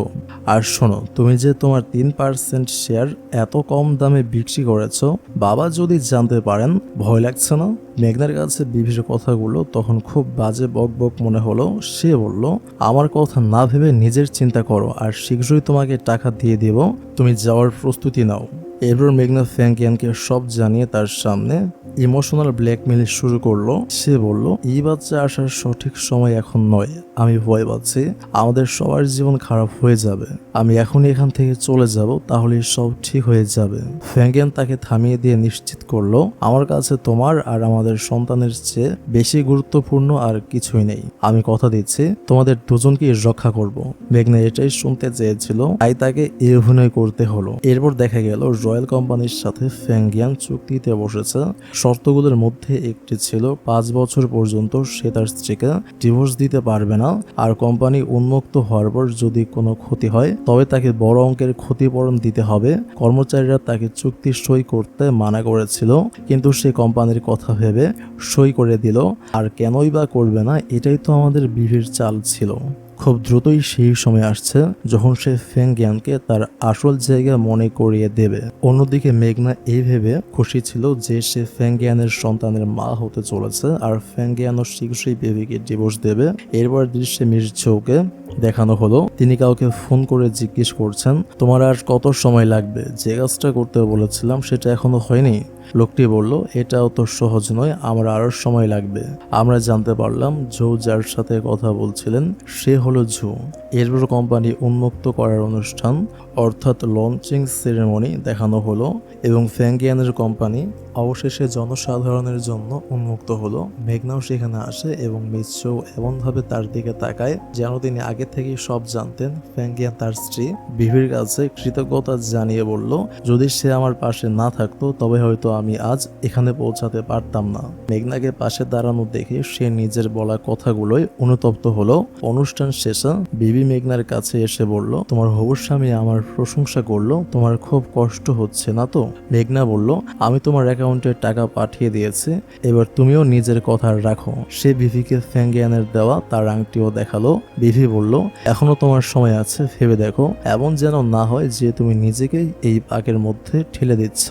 আর শোনো, তুমি যে তোমার 3% শেয়ার এত কম দামে বিক্রি করেছো, বাবা যদি জানতে পারেন ভয় লাগছে না? মেঘনার কাছে বিভির কথাগুলো তখন খুব বাজে বকবক মনে হলো। সে বলল, আমার কথা না ভেবে নিজের চিন্তা করো, আর শীঘ্রই তোমাকে টাকা দিয়ে দেব, তুমি যাওয়ার প্রস্তুতি নাও। এরপর মেঘনা ফ্যাংকিয়ানকে সব জানিয়ে তার সামনে ইমোশনাল ব্ল্যাকমেইল শুরু করলো। সে বলল, এই বাচ্চা আসার সঠিক সময় এখন নয়, আমি ভয় পাচ্ছি আমাদের সবার জীবন খারাপ হয়ে যাবে। আমি এখনই এখান থেকে চলে যাব, তাহলে সব ঠিক হয়ে যাবে। ফ্যাংকিয়ান তাকে থামিয়ে দিয়ে নিশ্চিত করলো, আমার কাছে তোমার আর আমাদের সন্তানের চেয়ে বেশি গুরুত্বপূর্ণ আর কিছুই নেই। আমি কথা দিচ্ছি তোমাদের দুজনকে রক্ষা করব। মেঘনা এটাই শুনতে চেয়েছিল, তাই তাকে এই অভিনয় করতে হলো। এরপর দেখা গেল রয়্যাল কোম্পানির সাথে ফ্যাংগিয়ান চুক্তিতে বসেছে। শর্তগুলোর মধ্যে একটি ছিল 5 বছর পর্যন্ত সে তার স্ত্রীকে ডিভোর্স দিতে পারবে না, আর কোম্পানি উন্মুক্ত হওয়ার পর যদি কোনো ক্ষতি হয় তবে তাকে বড় অঙ্কের ক্ষতিপূরণ দিতে হবে। কর্মচারীরা তাকে চুক্তি সই করতে মানা করেছিল, কিন্তু সে কোম্পানির কথা ভেবে সই করে দিল। আর কেনই বা করবে না, এটাই তো আমাদের বিভির চাল ছিল। খুব দ্রুতই সেই সময় আসছে যখন সে ফ্যাংগিয়ানকে তার আসল জায়গা মনে করিয়ে দেবে। অন্যদিকে মেঘনা এই ভেবে খুশি ছিল যে সে ফ্যাংগিয়ানের সন্তানের মা হতে চলেছে, আর ফ্যাংগিয়ানও শীঘ্রই বেবিকে ডিভোর্স দেবে। এরপর দৃশ্যে মির্জোকে দেখানো হলো, তিনি কাউকে ফোন করে জিজ্ঞেস করছেন, তোমার আর কত সময় লাগবে? যে কাজটা করতে বলেছিলাম সেটা এখনো হয়নি। লোকটি বলল, এটাও তো সহজ নয়, আমার আরো সময় লাগবে। আমরা জানতে পারলাম জো যার সাথে কথা বলছিলেন সে হলো জো। এরপর কোম্পানি উন্মুক্ত করার অনুষ্ঠান অর্থাৎ লঞ্চিং সেরেমনি দেখানো হলো এবং ফ্যাংগিয়ানের কোম্পানি অবশেষে জনসাধারণের জন্য উন্মুক্ত হলো। মেঘনাও সেখানে আসে এবং মিৎসো এমনভাবে তার দিকে তাকায় যেন তিনি আগে থেকেই সব জানতেন। ফ্যাংগিয়ান তার স্ত্রী বিভির কাছে কৃতজ্ঞতা জানিয়ে বলল, যদি সে আমার পাশে না থাকতো তবে হয়তো আমি আজ এখানে পৌঁছাতে পারতাম না। মেঘনাকে পাশে দাঁড়ানো দেখে সে নিজের বলা কথাগুলোই অনুতপ্ত হলো। অনুষ্ঠান শেষে বিবি মেঘনার কাছে এসে বলল, তোমার হবু স্বামী আমার প্রশংসা করলো, তোমার খুব কষ্ট হচ্ছে না তো? মেঘনা বলল, আমি তোমার অ্যাকাউন্টে টাকা পাঠিয়ে দিয়েছি, এবার তুমিও নিজের কথা রাখো। সে বিভিকে ফ্যাংগিয়ানের দেওয়া তার আংটিও দেখালো। বিভি বলল, এখনো তোমার সময় আছে, ভেবে দেখো, এমন যেন না হয় যে তুমি নিজেকেই এই পাকের মধ্যে ঠেলে দিচ্ছ।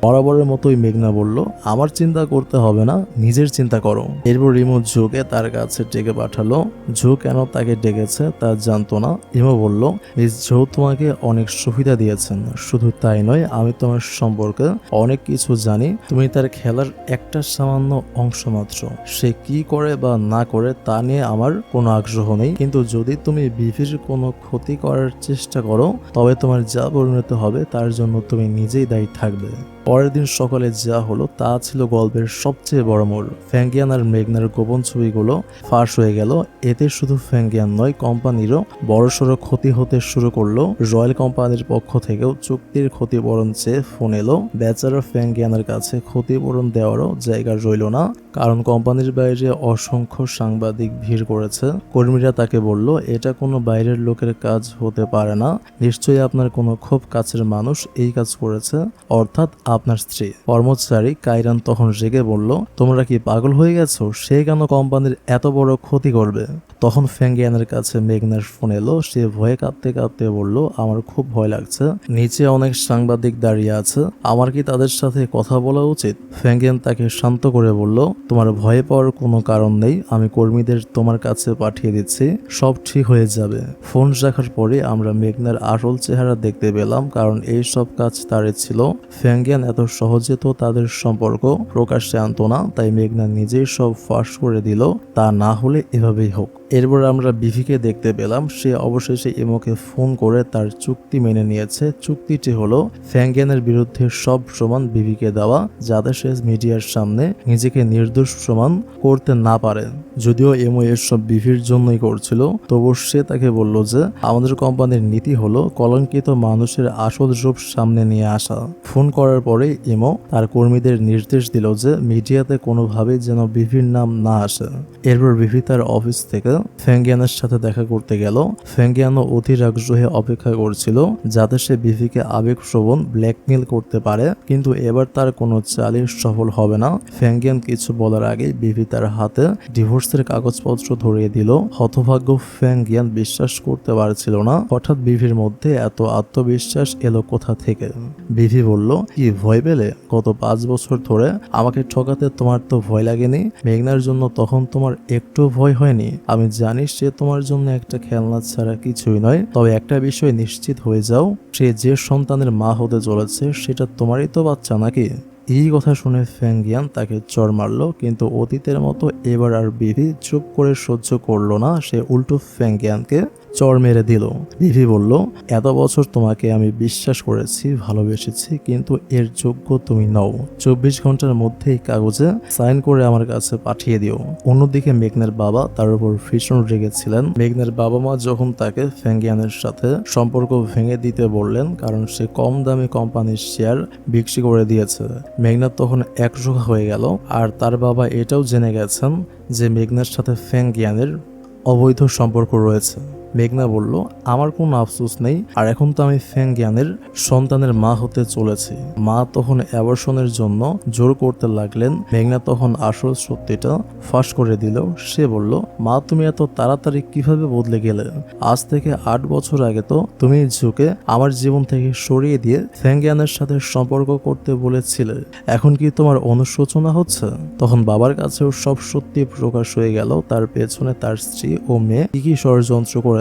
বরাবরের মতোই মেঘনা বলল, আমার চিন্তা করতে হবে না, নিজের চিন্তা করো। এরপর রিমো জোকে তার কাছে ডেকে পাঠালো। জো কেন তাকে ডেকেছে তা জানতো না। রিমো বলল, মিস জো তোমাকে অনেক সুবিধা দিয়েছেন, শুধু তাই নয় আমি তোমার সম্পর্কে অনেক কিছু জানি। তুমি তার খেলার একটা সামান্য অংশ মাত্র। সে কি করে বা না করে তা নিয়ে আমার কোনো আগ্রহ নেই, কিন্তু যদি তুমি বিভির কোনো ক্ষতি করার চেষ্টা করো তবে তোমার যা পরিণত হবে তার জন্য তুমি নিজেই দায়ী থাকবে। পরের দিন সকালে যা হলো তা ছিল গল্পের সবচেয়ে বড় মোড়। ফ্যাংগিয়ান আর মেঘনার গোপন ছবিগুলো ফাঁস হয়ে গেল। এতে শুধু ফ্যাংগিয়ান নয়, কোম্পানিরও বড়সড় ক্ষতি হতে শুরু করলো। রয়্যাল কোম্পানির পক্ষ থেকেও চুক্তির ক্ষতিপূরণ চেয়ে ফোন এলো। বেচারা ফ্যাংগিয়ানের কাছে ক্ষতিপূরণ দেওয়ারও জায়গা রইল না, কারণ কোম্পানির বাইরে অসংখ্য সাংবাদিক ভিড় করেছে। কর্মীরা তাকে বলল, এটা কোনো বাইরের লোকের কাজ হতে পারে না, নিশ্চয়ই আপনার কোনো খুব কাছের মানুষ এই কাজ করেছে, অর্থাৎ আপনার স্ত্রী। কর্মচারী কাইরান তখন রেগে বলল, তোমরা কি পাগল হয়ে গেছো? সে কেন কোম্পানির এত বড় ক্ষতি করবে? তখন ফ্যাংগিয়ানের কাছে মেঘনার ফোন এলো। সে ভয়ে কাঁপতে কাঁপতে বলল, আমার খুব ভয় লাগছে, নিচে অনেক সাংবাদিক দাঁড়িয়ে আছে, আমার কি তাদের সাথে কথা বলা উচিত? ফ্যাংগিয়ান তাকে শান্ত করে বলল, তোমার ভয়ে পাওয়ার কোনো কারণ নেই, আমি কর্মীদের তোমার কাছে পাঠিয়ে দিচ্ছি, সব ঠিক হয়ে যাবে। ফোন রাখার পরে আমরা মেঘনার আসল চেহারা দেখতে পেলাম, কারণ এই সব কাজ তারই ছিল। ফ্যাংগিয়ান এত সহজে তো তাদের সম্পর্ক প্রকাশ্যে আনতো না, তাই মেঘনা নিজেই সব ফাঁস করে দিল, তা না হলে এভাবেই হোক। এরপর আমরা বিভিকে দেখতে পেলাম সে অবশেষে ইমোকে ফোন করে তার চুক্তি মেনে নিয়েছে। চুক্তিটি হলো ফ্যাংগিয়ানের বিরুদ্ধে সব প্রমাণ বিভিকে দেওয়া, যাতে সে মিডিয়ার সামনে নিজেকে নির্দোষ প্রমাণ করতে না পারে। যদিও ইমো এসব বিভির জন্যই করছিল, তবু সে তাকে বলল যে আমাদের কোম্পানির নীতি হলো কলঙ্কিত মানুষের আসল রূপ সামনে নিয়ে আসা। ফোন করার পরে ইমো তার কর্মীদের নির্দেশ দিল যে মিডিয়াতে কোনোভাবেই যেন বিভির নাম না আসে। এরপর বিভি তার অফিস থেকে ফ্যাংগিয়ানের সাথে দেখা করতে গেল। ফ্যাংগিয়ানও অধীর আগ্রহে অপেক্ষা করছিল যাতে সে বিভিকে আবেগপ্রবণ ব্ল্যাকমেল করতে পারে, কিন্তু এবার তার কোনো চালই সফল হবে না। ফ্যাংগিয়ান কিছু বলার আগে বিভি তার হাতে ডিভোর্সের কাগজপত্র ধরিয়ে দিল। হতভাগ্য ফ্যাংগিয়ান বিশ্বাস করতে পারছিল না হঠাৎ বিভির মধ্যে এত আত্মবিশ্বাস এলো কোথা থেকে। বিভি বলল, কি ভয় পেলে? গত 5 বছর ধরে আমাকে ঠকাতে তোমার তো ভয় লাগেনি? মেঘনার জন্য তখন তোমার একটু ভয় হয়নি? আমি জানি সে তোমার জন্য একটা খেলনা ছাড়া কিছুই নয়, তবে একটা বিষয় নিশ্চিত হয়ে যাও, সে যে সন্তানের মা হতে চলেছে সেটা তোমারই তো বাচ্চা, নাকি? এই কথা শুনে ফ্যাংগিয়ান তাকে চড় মারল, কিন্তু অতীতের মতো এবার আর বিভি চুপ করে সহ্য করলো না। সে উল্টো ফ্যাংগিয়ানকে চড় মেরে দিল। বিভি বলল, এত বছর তোমাকে আমি বিশ্বাস করেছি, ভালোবেসেছি, কিন্তু এর যোগ্য তুমি নও। 24 ঘন্টার মধ্যেই কাগজে সাইন করে আমার কাছে পাঠিয়ে দিও। অন্যদিকে মেঘনার বাবা তার উপর ভীষণ রেগেছিলেন। মেঘনার বাবা মা যখন তাকে ফ্যাংগিয়ানের সাথে সম্পর্ক ভেঙে দিতে বললেন কারণ সে কম দামে কোম্পানির শেয়ার বিক্রি করে দিয়েছে, মেঘনা তখন একজোড়া হয়ে গেল। আর তার বাবা এটাও জেনে গেছেন যে মেঘনার সাথে ফ্যাংগিয়ানের অবৈধ সম্পর্ক রয়েছে। মেঘনা বলল, আমার কোনো আফসোস নেই, আর এখন তো আমি ফ্যাংগিয়ানের সন্তানের মা হতে চলেছি। মা তখন অ্যাবর্শনের জন্য জোর করতে লাগলেন। মেঘনা তখন আসল সত্যিটা ফাঁস করে দিল। সে বলল, মা তুমি এত তাড়াতাড়ি কিভাবে বদলে গেলে? আজ থেকে 8 বছর আগে তো তুমি ঝুঁকে আমার জীবন থেকে সরিয়ে দিয়ে ফ্যাংগিয়ানের সাথে সম্পর্ক করতে বলেছিলে, এখন কি তোমার অনুশোচনা হচ্ছে? তখন বাবার কাছেও সব সত্যি প্রকাশ হয়ে গেল, তার পেছনে তার স্ত্রী ও মেয়ে কি ষড়যন্ত্র করে।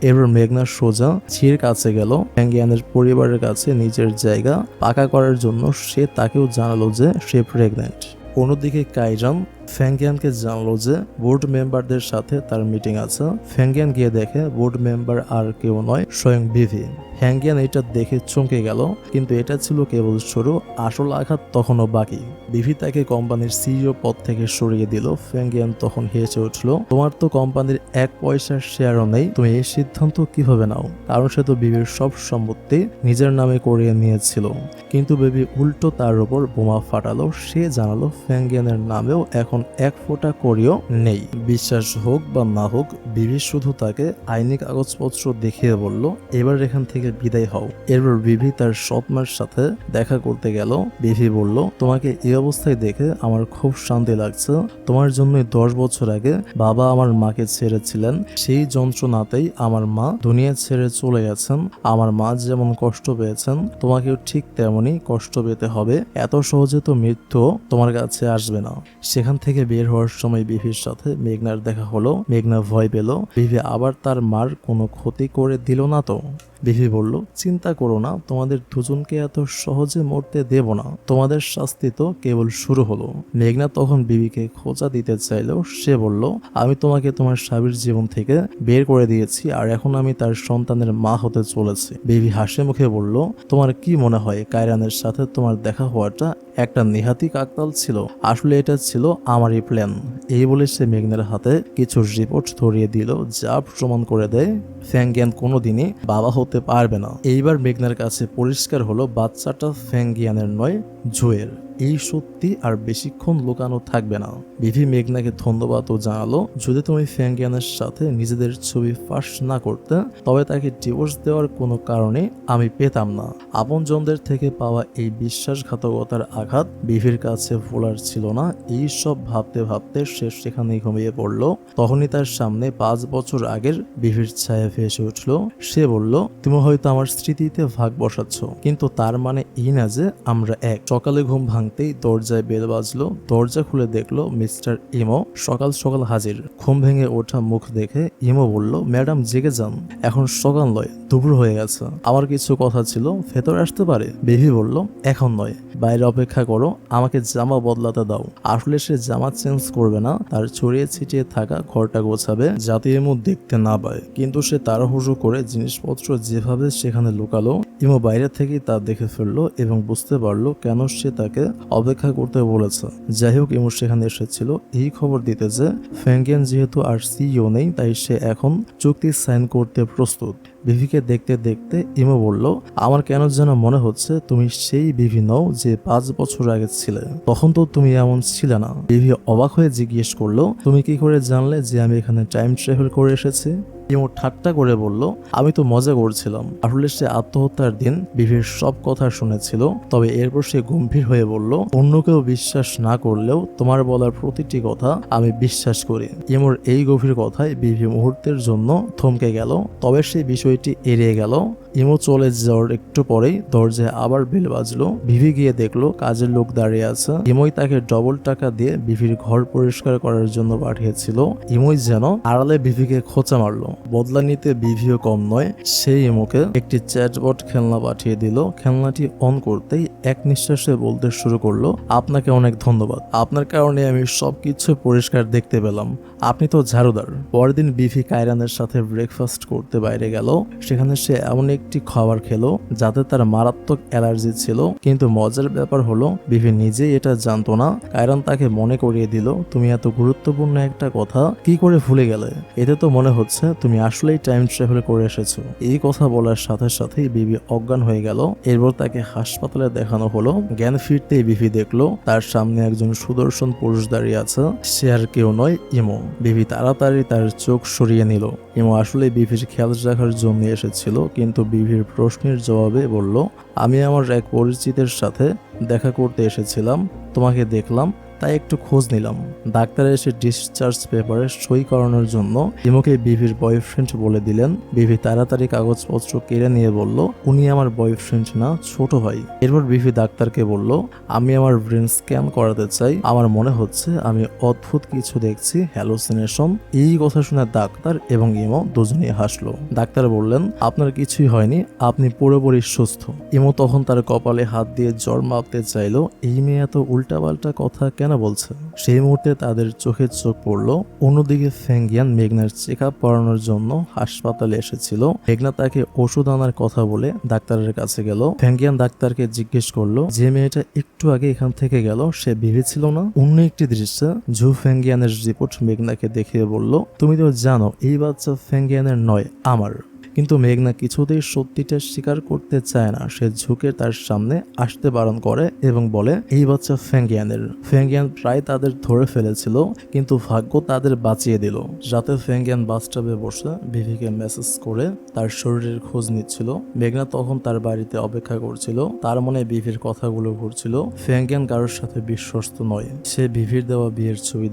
এবার মেঘনা সোজা ঝির কাছে গেল। ফ্যাংগিয়ানের পরিবারের কাছে নিজের জায়গা পাকা করার জন্য সে তাকেও জানালো যে সে প্রেগন্যান্ট। অন্যদিকে কাইজান ফ্যাংগিয়ানকে জানালো যে বোর্ড মেম্বারদের সাথে তার মিটিং আছে। ফ্যাংগিয়ান গিয়ে দেখে বোর্ড মেম্বার আর কেউ নয়, স্বয়ং বিভি। ফ্যাংগিয়ান এটা দেখে চমকে গেল, কিন্তু এটা ছিল কেবল শুরু, আসল আঘাত তখনও বাকি। বিভি তাকে কোম্পানির সিইও পদ থেকে সরিয়ে দিল। ফ্যাংগিয়ান তখন হেসে উঠল, তোমার তো কোম্পানির 1 পয়সার শেয়ারও নেই, তুমি এই সিদ্ধান্ত কিভাবে নাও? কারণ সে তো বিবির সব সম্পত্তি নিজের নামে করিয়ে নিয়েছিল। কিন্তু বেবি উল্টো তার উপর বোমা ফাটালো। সে জানালো ফ্যাংগিয়ানের নামেও এখন 1 ফোঁটা করিও নেই। বিশ্বাস হোক বা না হোক, বিবি শুধু তাকে আইনি কাগজপত্র দেখিয়ে বলল, এবার এখান থেকে বিদায় হও। এরপর বিবি তার সৎমার সাথে দেখা করতে গেল। বিবি বলল, তোমাকে এই অবস্থায় দেখে আমার খুব শান্তি লাগছে। তোমার জন্যই 10 বছর আগে বাবা আমার মাকে ছেড়েছিলেন। সেই যন্ত্রণাতেই আমার মা দুনিয়া ছেড়ে চলে গেছেন। আমার মা যেমন কষ্ট পেয়েছেন, তোমাকেও ঠিক তেমনই কষ্ট পেতে হবে। এত সহজে তো মৃত্যু তোমার কাছে আসবে না। সেখান থেকে বের হওয়ার সময় বিভির সাথে মেঘনার দেখা হলো। মেঘনা ভয় পেল, বিভি আবার তার মার কোনো ক্ষতি করে দিল না তো? বিভি বলল, চিন্তা করো না, তোমাদের দুজনকে এত সহজে মরতে দেব না। তোমাদের শাস্তি তো কেবল শুরু হলো। মেঘনা তখন বিবিকে খোঁচা দিতে চাইল। সে বলল, আমি তোমাকে তোমার স্বামীর জীবন থেকে বের করে দিয়েছি, আর এখন আমি তার সন্তানের মা হতে চলেছি। বিবি হাসি মুখে বলল, তোমার কি মনে হয় কায়রানের সাথে তোমার দেখা হওয়াটা একটা নেহাতি কাকতাল ছিল? আসলে এটা ছিল আমারই প্ল্যান। এই বলে সে মেঘনার হাতে কিছু রিপোর্ট ধরিয়ে দিল, যা প্রমাণ করে দেয় ফ্যাংগিয়ান কোনোদিনই বাবা হতে পারবে না। এইবার মেঘনার কাছে পরিষ্কার হলো বাচ্চাটা ফ্যাংগিয়ানের নয়, জুয়ের। এই সত্যি আর বেশিক্ষণ লুকানো থাকবে না। বিভি মেঘনাকে ধন্যবাদও জানালো। যদি তুমি ফ্যাংগিয়ানের সাথে নিজেদের ছবি ফাঁস না করতে, তবে তাকে ডিভোর্স দেওয়ার কোনো কারণে আমি পেতাম না। আপনজনদের থেকে পাওয়া এই বিশ্বাসঘাতকতার আঘাত বিভির কাছে ভোলার ছিল না। এই সব ভাবতে ভাবতে সে সেখানেই ঘুমিয়ে পড়ল। তখনই তার সামনে 5 বছর আগের বিভির ছায়া ভেসে উঠল। সে বলল, তুমি হয়তো আমার স্মৃতিতে ভাগ বসাচ্ছ, কিন্তু তার মানে এই না যে আমরা এক। সকালে ঘুম ভাঙ ভাঙতেই দরজায় বেল বাজলো। দরজা খুলে দেখলো মিস্টার ইমো সকাল সকাল হাজির। ঘুম ভেঙে ওঠা মুখ দেখে ইমো বলল, ম্যাডাম জেগে যান, এখন সকাল নয়, দুপুর হয়ে গেছে। আমার কিছু কথা ছিল, ভেতরে আসতে পারে? বেবি বলল, এখন নয়, বাইরে অপেক্ষা করো, আমাকে জামা বদলাতে দাও। আসলে সে জামা চেঞ্জ করবে না, তার ছড়িয়ে ছিটিয়ে থাকা ঘরটা গোছাবে যাতে ইমো দেখতে না পায়। কিন্তু সে তাড়াহুড়ো করে জিনিসপত্র যেভাবে সেখানে লুকালো, ইমো বাইরে থেকেই তা দেখে ফেললো এবং বুঝতে পারলো কেন সে তাকে অপেক্ষা করতে বলেছে। যাই হোক, ইমো সেখানে এসেছিল এই খবর দিতে যে ফ্যাংগিয়ান যেহেতু আর সিইও নেই, তাই সে এখন চুক্তি সাইন করতে প্রস্তুত। বিভিকে দেখতে দেখতে ইমো বলল, আমার কেন যেন মনে হচ্ছে তুমি সেই বিভি নও যে 5 বছর আগে ছিলে। তখন তো তুমি এমন ছিলে না। বিভি অবাক হয়ে জিজ্ঞেস করলো, তুমি কি করে জানলে যে আমি এখানে টাইম ট্রাভেল করে এসেছি? ইমো ঠাট্টা করে বলল, আমি তো মজা করছিলাম। আসলে সে আত্মহত্যার দিন বিভির সব কথা শুনেছিল। তবে এরপর সে গম্ভীর হয়ে বলল, অন্য কেউ বিশ্বাস না করলেও তোমার বলার প্রতিটি কথা আমি বিশ্বাস করি। ইমোর এই গভীর কথায় বিভি মুহূর্তের জন্য থমকে গেল, তবে সেই বিষয়টি এড়িয়ে গেল। ইমো চলে যাওয়ার একটু পরেই দরজায় আবার বেল বাজলো। বিভি গিয়ে দেখলো কাজের লোক দাঁড়িয়ে আছে। ইমোই তাকে ডবল টাকা দিয়ে বিভির ঘর পরিষ্কার করার জন্য পাঠিয়েছিল। ইমোই যেন আড়ালে বিভিকে খোঁচা মারলো। বদলা নিতে বিভিও কম নয়, সেই ইমোকে একটি চ্যাটবট খেলনা পাঠিয়ে দিল। খেলনাটি অন করতেই এক নিঃশ্বাসে বলতে শুরু করলো, আপনাকে অনেক ধন্যবাদ, আপনার কারণে আমি সবকিছু পরিষ্কার দেখতে পেলাম। আপনি তো ঝাড়ুদার। পরের দিন বিভি কায়রানের সাথে ব্রেকফাস্ট করতে বাইরে গেল। সেখানে সে এমন একটি খাবার খেলো যাতে তার মারাত্মক অ্যালার্জি ছিল। কিন্তু মজার ব্যাপার হলো বিভি নিজেই এটা জানতো না। কায়রান তাকে মনে করিয়ে দিল, তুমি এত গুরুত্বপূর্ণ একটা কথা কি করে ভুলে গেলে? এতে তো মনে হচ্ছে তুমি আসলেই টাইম ট্রাভেল করে এসেছো। এই কথা বলার সাথে সাথেই বিভি অজ্ঞান হয়ে গেল। এরপর তাকে হাসপাতালে দেখানো হলো। জ্ঞান ফিরতেই বিভি দেখলো তার সামনে একজন সুদর্শন পুরুষ দাঁড়িয়ে আছে। সে আর কেউ নয়, ইমো। বিভি তাড়াতাড়ি তার চোখ সরিয়ে নিল। ইমো আসলে বিভির খেয়াল রাখার জন্য এসেছিল, কিন্তু বিভির প্রশ্নের জবাবে বলল, আমি আমার এক পরিচিতের সাথে দেখা করতে এসেছিলাম, তোমাকে দেখলাম তাই একটু খোঁজ নিলাম। ডাক্তার এসে ডিসচার্জ পেপারে সই করানোর জন্য ইমোকে বিভির বয়ফ্রেন্ড বলে দিলেন। বিভি তাড়াতাড়ি কাগজপত্র কেড়ে নিয়ে বলল, উনি আমার বয়ফ্রেন্ড না, ছোট ভাই। এরপর বিভি ডাক্তারকে বলল, আমি আমার ব্রেন স্ক্যান করাতে চাই, আমার মনে হচ্ছে আমি অদ্ভুত কিছু দেখছি, হ্যালোসিনেশন। এই কথা শুনে ডাক্তার এবং ইমো দুজনেই হাসলো। ডাক্তার বললেন, আপনার কিছুই হয়নি, আপনি পুরোপুরি সুস্থ। ইমো তখন তার কপালে হাত দিয়ে জ্বর মাপতে চাইলো। এই মেয়ে এত উল্টাপাল্টা কথা কেন বলছে? সেই মুহূর্তে তাদের চোখে চোখ পড়লো। অন্যদিকে ফ্যাংগিয়ান মেঘনার চেক আপ করানোর জন্য হাসপাতালে এসেছিল। মেঘনা তাকে ওষুধ আনার কথা বলে ডাক্তারের কাছে গেল। ফ্যাংগিয়ান ডাক্তারকে জিজ্ঞেস করলো, যে মেয়েটা একটু আগে এখান থেকে গেল সে বিভি ছিল না? অন্য একটি দৃশ্যে জু ফ্যাংগিয়ানের রিপোর্ট মেঘনাকে দেখিয়ে বলল, তুমি তো জানো এই বাচ্চা ফ্যাংগিয়ানের নয়, আমার। কিন্তু মেঘনা কিছুতেই সত্যিটা স্বীকার করতে চায় না। সে ঝুঁকে তার সামনে আসতে বারণ করে এবং বলে, এই বাচ্চা ফ্যাংগিয়ানের। ফ্যাংগিয়ান প্রায় তাদের ধরে ফেলেছিল, কিন্তু ভাগ্য তাদের বাঁচিয়ে দিল। রাতে ফ্যাংগিয়ান বাথটাবে বসে বিভিকে মেসেজ করে তার শরীরের খোঁজ নিচ্ছিল। মেঘনা তখন তার বাড়িতে অপেক্ষা করছিল। তার মনে বিভির কথাগুলো ঘুরছিল। ফ্যাংগিয়ান কারোর সাথে বিশ্বস্ত নয়। সে বিভির দেওয়া বিয়ের ছবি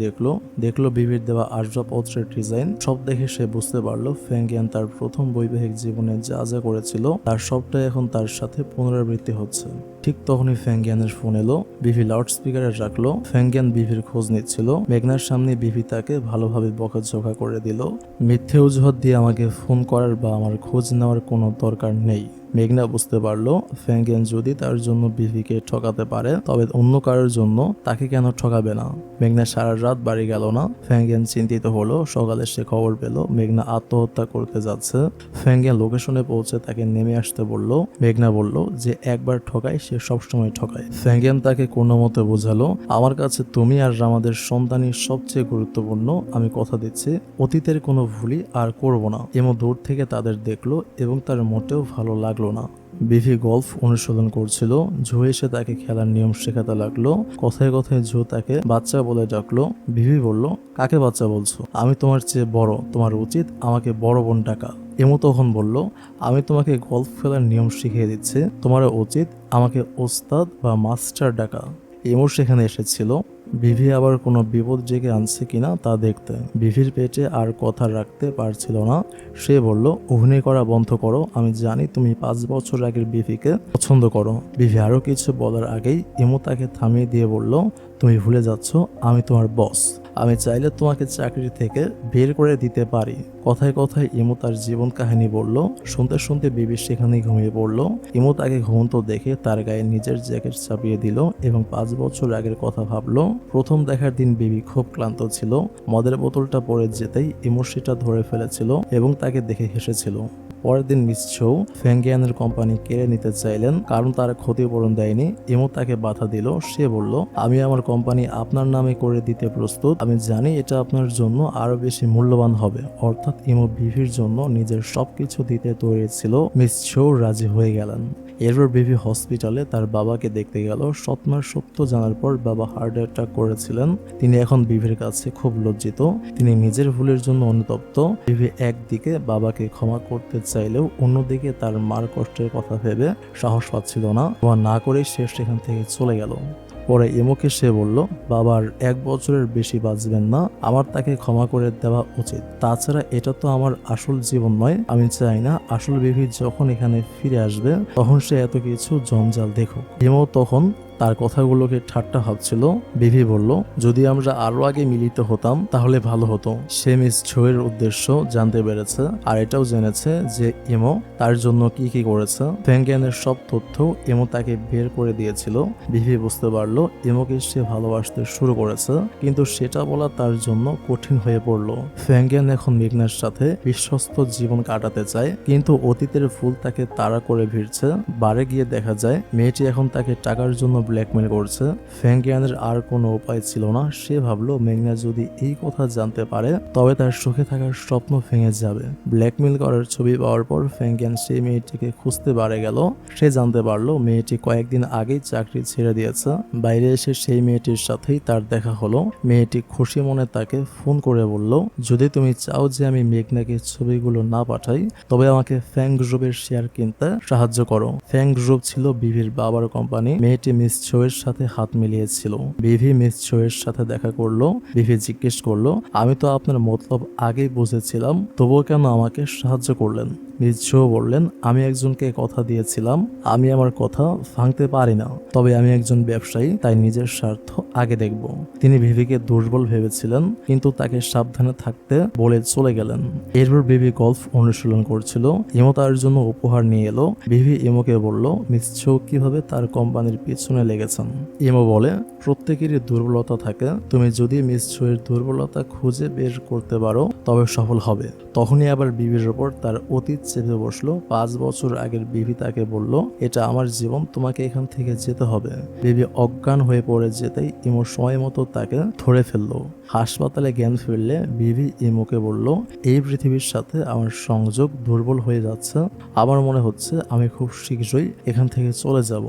দেখলো বিভির দেওয়া আসবাবপত্রের ডিজাইন। সব দেখে সে বুঝতে পারলো ফ্যাংগিয়ান তার প্রথম বৈবাহিক জীবনে যা যা করেছিল তার সবটাই এখন তার সাথে পুনরাবৃত্তি হচ্ছে। ঠিক তখনই ফ্যাংগিয়ানের ফোন এলো। বিভি লাউড স্পিকারে রাখলো। ফ্যাংগিয়ান বিভির খোঁজ নিচ্ছিল। মেঘনার সামনে বিভি তাকে ভালোভাবে বকাঝকা করে দিল। মিথ্যে অজুহাত দিয়ে আমাকে ফোন করার বা আমার খোঁজ নেওয়ার কোনো দরকার নেই। মেঘনা বুঝতে পারলো ফ্যাংগিয়ান যদি তার জন্য বিভিকে ঠকাতে পারে, তবে অন্য কারোর জন্য তাকে কেন ঠকাবে না। মেঘনা সারা রাত বাড়ি গেল না। ফ্যাংগিয়ান চিন্তিত হলো। সকালে সে খবর পেল মেঘনা আত্মহত্যা করতে যাচ্ছে। ফ্যাংগিয়ান লোকেশনে পৌঁছে তাকে নেমে আসতে বলল। মেঘনা বলল যে একবার ঠকায় সে সবসময় ঠকায়। ফ্যাংগিয়ান তাকে কোনো মতে বোঝালো, আমার কাছে তুমি আর আমাদের সন্তানই সবচেয়ে গুরুত্বপূর্ণ। আমি কথা দিচ্ছি অতীতের কোনো ভুলই আর করব না। এমন দূর থেকে তাদের দেখলো এবং তার মোটেও ভালো লাগলো না। বিভি গল্ফ অনুশীলন করছিল। জো এসে তাকে খেলার নিয়ম শেখাতে লাগলো। কথায় কথায় জো তাকে বাচ্চা বলে ডাকলো। বিভি বলল, কাকে বাচ্চা বলছো? আমি তোমার চেয়ে বড়, তোমার উচিত আমাকে বড় বোন ডাকা। এমো তখন বলল, আমি তোমাকে গল্ফ খেলার নিয়ম শিখিয়ে দিচ্ছি, তোমার উচিত আমাকে ওস্তাদ বা মাস্টার ডাকা। এমো সেখানে এসেছিল। বিভি আবার কোনো বিপদ ডেকে আনছে কিনা তা দেখতে। বিভির পেটে আর কথা রাখতে পারছিল না। সে বলল, অভিনয় করা বন্ধ করো, আমি জানি তুমি 5 বছর আগের বিভিকে পছন্দ করো। বিভি আরো কিছু বলার আগেই ইমো তাকে থামিয়ে দিয়ে বলল, তুমি ভুলে যাচ্ছ আমি তোমার বস। আমি চাইলে তোমাকে চাকরি থেকে বের করে দিতে পারি। কথায় কথায় ইমো তার জীবন কাহিনী বলল। শুনতে শুনতে বিবি সেখানেই ঘুমিয়ে পড়ল। ইমো তাকে ঘুমন্ত দেখে তার গায়ে নিজের জ্যাকেট চাপিয়ে দিল এবং 5 বছর আগের কথা ভাবলো। প্রথম দেখার দিন বিবি খুব ক্লান্ত ছিল। মদের বোতলটা পড়ে যেতেই ইমো সেটা ধরে ফেলেছিল এবং তাকে দেখে হেসেছিল। পরের দিন মিস চৌ ফ্যাংগিয়ানের কোম্পানি কেড়ে নিতে চাইলেন, কারণ তারা ক্ষতিপূরণ দেয়নি। ইমো তাকে বাধা দিল। সে বলল, আমি আমার কোম্পানি আপনার নামে করে দিতে প্রস্তুত। আমি জানি এটা আপনার জন্য আরো বেশি মূল্যবান হবে। অর্থাৎ ইমো বিভির জন্য নিজের সবকিছু দিতে তৈরি ছিল। মিস চৌ রাজি হয়ে গেলেন। এরপর বিভি হসপিটালে তার বাবাকে দেখতে গেল। সৎমার সত্য জানার পর বাবা হার্ট অ্যাটাক করেছিলেন। তিনি এখন বিভির কাছে খুব লজ্জিত। তিনি নিজের ভুলের জন্য অনুতপ্ত। বিভি একদিকে বাবাকে ক্ষমা করতে চাইলেও অন্যদিকে তার মার কষ্টের কথা ভেবে সাহস পাচ্ছিল না। ক্ষমা না করেই সে সেখান থেকে চলে গেল। পরে ইমোকে সে বলল, বাবার 1 বছরের বেশি বাঁচবেন না, আমার তাকে ক্ষমা করে দেওয়া উচিত। তাছাড়া এটা তো আমার আসল জীবন নয়। আমি চাই না আসল বিভি যখন এখানে ফিরে আসবে তখন সে এত কিছু জঞ্জাল দেখুক। ইমো তখন তার কথাগুলোকে ঠাট্টা ভাবছিল। বিভি বলল, যদি আমরা আরো আগে মিলিত হতাম তাহলে ভালো হতো। সে মিস ছোয়ের উদ্দেশ্য জানতে পেরেছে আর এটাও জেনেছে যে ইমো তার জন্য কি কি করেছে। ফ্যাংগিয়ানের সব তথ্য ইমো তাকে বের করে দিয়েছিল। বিভি বুঝতে পারলো ইমোকে সে ভালোবাসতে শুরু করেছে, কিন্তু সেটা বলা তার জন্য কঠিন হয়ে পড়লো। ফ্যাংগিয়ান এখন মেঘনার সাথে বিশ্বস্ত জীবন কাটাতে চায়, কিন্তু অতীতের ভুল তাকে তাড়া করে ভিড়ছে। বারে গিয়ে দেখা যায় মেয়েটি এখন তাকে টাকার জন্য ব্ল্যাকমেল করছে। ফ্যাংগিয়ানের আর কোনো উপায় ছিল না। সে ভাবলো মেঘনা যদি এই কথা জানতে পারে তবে তার সুখে থাকার স্বপ্ন ভেঙে যাবে। ব্ল্যাকমেল করার ছবি পাওয়ার পর ফ্যাংগিয়ান সেই মেয়েটিকে খুঁজতে বাড়ে গেল। সে জানতে পারলো মেয়েটি কয়েকদিন আগেই চাকরি ছেড়ে দিয়েছে। বাইরে এসে সেই মেয়েটির সাথেই তার দেখা হলো। মেয়েটি খুশি মনে তাকে ফোন করে বলল, যদি তুমি চাও যে আমি মেঘনাকে ছবিগুলো না পাঠাই তবে আমাকে ফ্যাং গ্রুপের শেয়ার কিনতে সাহায্য করো। ফ্যাং গ্রুপ ছিল বিভির বাবার কোম্পানি। মেয়েটি মিস ছোয়ের সাথে হাত মিলিয়েছিল। বিভি মিস ছোয়ের সাথে দেখা করলো। বিভি জিজ্ঞেস করলো, আমি তো আপনার মতলব আগেই বুঝেছিলাম, তবুও কেন আমাকে সাহায্য করলেন? মিস ছো বললেন, আমি একজনকে কথা দিয়েছিলাম, আমি আমার কথা ভাঙতে পারি না। তবে আমি একজন ব্যবসায়ী, তাই নিজের স্বার্থ আগে দেখব। তিনি বিভিকে দুর্বল ভেবেছিলেন, কিন্তু তাকে সাবধানে থাকতে বলে চলে গেলেন। এরপর বিভি গল্ফ অনুশীলন করছিল। ইমো তার জন্য উপহার নিয়ে এলো। বিভি ইমোকে বলল, মিস ছো কিভাবে তার কোম্পানির পিছনে লেগেছেন। ইমো বলে, প্রত্যেকেরই দুর্বলতা থাকে, তুমি যদি মিস ছো এর দুর্বলতা খুঁজে বের করতে পারো তবে সফল হবে। তখনই আবার বিবির ওপর তার অতীত চেপে বসলো। 5 বছর আগের বিবি তাকে বলল, এটা আমার জীবন, তোমাকে এখান থেকে যেতে হবে। বিবি অজ্ঞান হয়ে পড়ে যেতেই ইমো সময় মতো তাকে ধরে ফেললো। হাসপাতালে জ্ঞান ফিরলে বিবি ইমোকে বলল, এই পৃথিবীর সাথে আমার সংযোগ দুর্বল হয়ে যাচ্ছে। আমার মনে হচ্ছে আমি খুব শীঘ্রই এখান থেকে চলে যাব।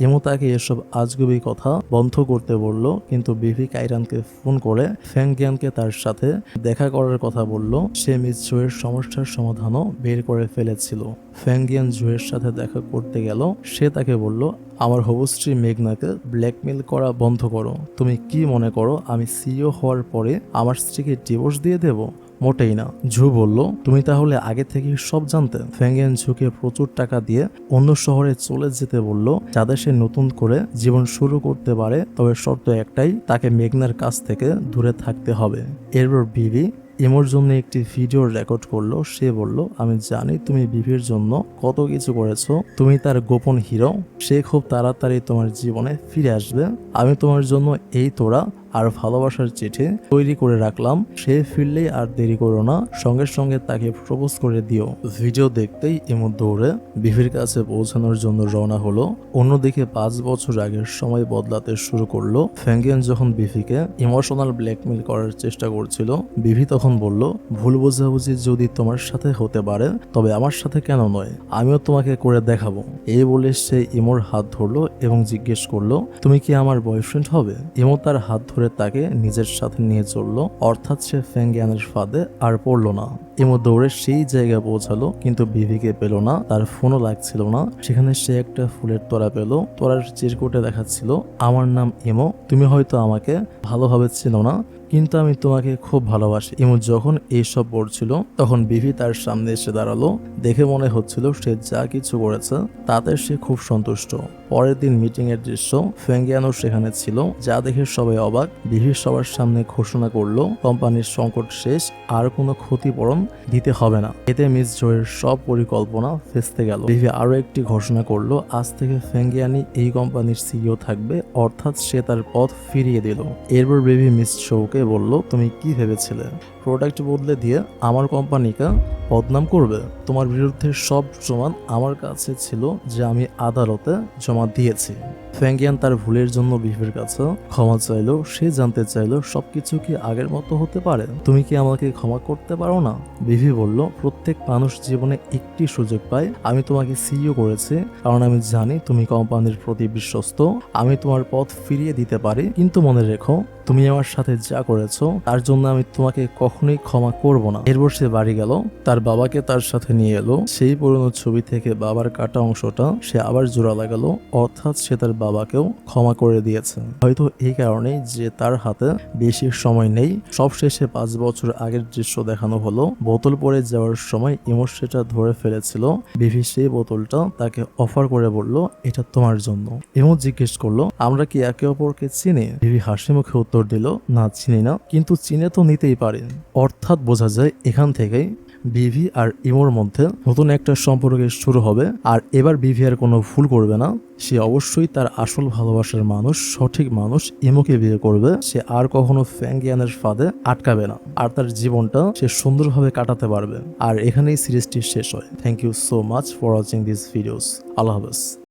ইমো তাকে এসব আজগুবি কথা বন্ধ করতে বলল, কিন্তু বিবি কাইরানকে ফোন করে ফ্যাংগিয়ানকে তার সাথে দেখা করার কথা বলল। সে মিস জুয়ের সমস্যার সমাধানও বের করে ফেলেছিল। ফ্যাংগিয়ান জুয়ের সাথে দেখা করতে গেল। সে তাকে বলল, আমার হবু স্ত্রী মেঘনাকে ব্ল্যাকমেল করা বন্ধ করো। তুমি কি মনে করো আমি সিইও হওয়ার পরে আমার স্ত্রীকে ডিভোর্স দিয়ে দেব? মোটেই না। ঝু বলল, তুমি তাহলে আগে থেকে সব জানতে? ফ্যাংগিয়ান ঝুকে প্রচুর টাকা দিয়ে অন্য শহরে চলে যেতে বলল, যাতে সে নতুন করে জীবন শুরু করতে পারে। তবে শর্ত একটাই, তাকে মেঘনার কাছ থেকে দূরে থাকতে হবে। এরপর বিবি ইমোর জন্য একটি ভিডিও রেকর্ড করলো। সে বলল, আমি জানি তুমি বিবির জন্য কত কিছু করেছো, তুমি তার গোপন হিরো। সে খুব তাড়াতাড়ি তোমার জীবনে ফিরে আসবে। আমি তোমার জন্য এই তোড়া আর ভালোবাসার চিঠি তৈরি করে রাখলাম। সে ফিরলেই আর দেরি করো না, সঙ্গে সঙ্গে তাকে প্রপোজ করে দিও। ভিডিও দেখতেই ইমো দৌড়ে বিবির কাছে পৌঁছানোর জন্য রওনা হলো। অন্যদিকে 5 বছর আগের সময় বদলাতে শুরু করলো। ফ্যাংগিয়ান যখন বিভিকে ইমোশনাল ব্ল্যাকমেল করার চেষ্টা করছিল, বিভি তখন বলল, ভুল বোঝাবুঝি যদি তোমার সাথে হতে পারে তবে আমার সাথে কেন নয়, আমিও তোমাকে করে দেখাবো। এই বলে সে ইমোর হাত ধরলো এবং জিজ্ঞেস করলো, তুমি কি আমার বয়ফ্রেন্ড হবে? ইমো তার হাত ধরে ধরে তাকে নিজের সাথে নিয়ে চললো, অর্থাৎ সে ফ্যাংয়ানের ফাঁদে আর পড়লো না। ইমো দৌড়ে সেই জায়গায় পৌঁছালো, কিন্তু বিভিকে পেল না, তার ফোনও লাগছিল না। সেখানে সে একটা ফুলের তোড়া পেল। তোড়ার চিরকুটে দেখাচ্ছিল, আমার নাম ইমো, তুমি হয়তো আমাকে ভালোভাবে চেনো না, কিন্তু আমি তোমাকে খুব ভালোবাসি। ইমো যখন এইসব পড়ছিল তখন বিভি তার সামনে এসে দাঁড়ালো। দেখে মনে হচ্ছিল সে যা কিছু করেছে তাতে সে খুব সন্তুষ্ট। পরের দিন মিটিং এর দৃশ্য, ফ্যাংয়ানও সেখানে ছিল, যা দেখে সবাই অবাক। বিভি সবার সামনে ঘোষণা করলো কোম্পানির সংকট শেষ, আর কোনো ক্ষতিপূরণ দিতে হবে না। এতে মিস জয়ের সব পরিকল্পনা ফেস্তে গেল। বিভি আরো একটি ঘোষণা করলো, আজ থেকে ফ্যাংয়ানই এই কোম্পানির সিইও থাকবে, অর্থাৎ সে তার পদ ফিরিয়ে দিল। এরপর বিভি মিস শোকে বলল, তুমি কি ভেবেছিলে প্রোডাক্ট বদলে দিয়ে আমার কোম্পানিকে বদনাম করবে? তোমার বিরুদ্ধে সব প্রমাণ আমার কাছে ছিল যে আমি আদালতে জমা দিয়েছি। ফ্যাংয়ান তার ভুলের জন্য বিভির কাছে ক্ষমা চাইলো। সে জানতে চাইলো সবকিছু কি আগের মতো হতে পারে? তুমি কি আমাকে ক্ষমা করতে পারো না? বিভি বলল, প্রত্যেক মানুষ জীবনে একটি সুযোগ পায়। আমি তোমাকে সিইও করেছি কারণ আমি জানি তুমি কোম্পানির প্রতি বিশ্বস্ত। আমি তোমার পথ ফিরিয়ে দিতে পারি, কিন্তু মনে রেখো তুমি আমার সাথে যা করেছো তার জন্য আমি তোমাকে কখনোই ক্ষমা করব না। এরপর সে বাড়ি গেল, তার বাবাকে তার সাথে নিয়ে এলো। সেই পুরনো ছবি থেকে বাবার কাটা অংশটা সে আবার জোড়া লাগালো, অর্থাৎ সে তার বাবাকেও ক্ষমা করে দিয়েছে। হয়তো এই কারণেই যে তার হাতে বেশি সময় নেই। সবশেষে 5 বছর আগের দৃশ্য দেখানো হলো। বোতল পড়ে যাওয়ার সময় ইমো সেটা ধরে ফেলেছিল। বিভি সেই বোতলটা তাকে অফার করে বলল, এটা তোমার জন্য। ইমো জিজ্ঞেস করলো, আমরা কি একে অপরকে চিনি? বিভি হাসি মুখে উত্তর দিল, না চিনি না, কিন্তু চিনে তো নিতেই পারেন। অর্থাৎ বোঝা যায় এখান থেকেই বিভি আর ইমোর মধ্যে নতুন একটা সম্পর্কের শুরু হবে। আর এবার বিভি আর কোনো ভুল করবে না। সে অবশ্যই তার আসল ভালোবাসার মানুষ, সঠিক মানুষ ইমোকে বিয়ে করবে। সে আর কখনো ফ্যাংয়ানের ফাঁদে আটকাবে না, আর তার জীবনটা সে সুন্দরভাবে কাটাতে পারবে। আর এখানেই সিরিজটি শেষ হয়। Thank you so much for watching this videos. আল্লাহ হাফেজ।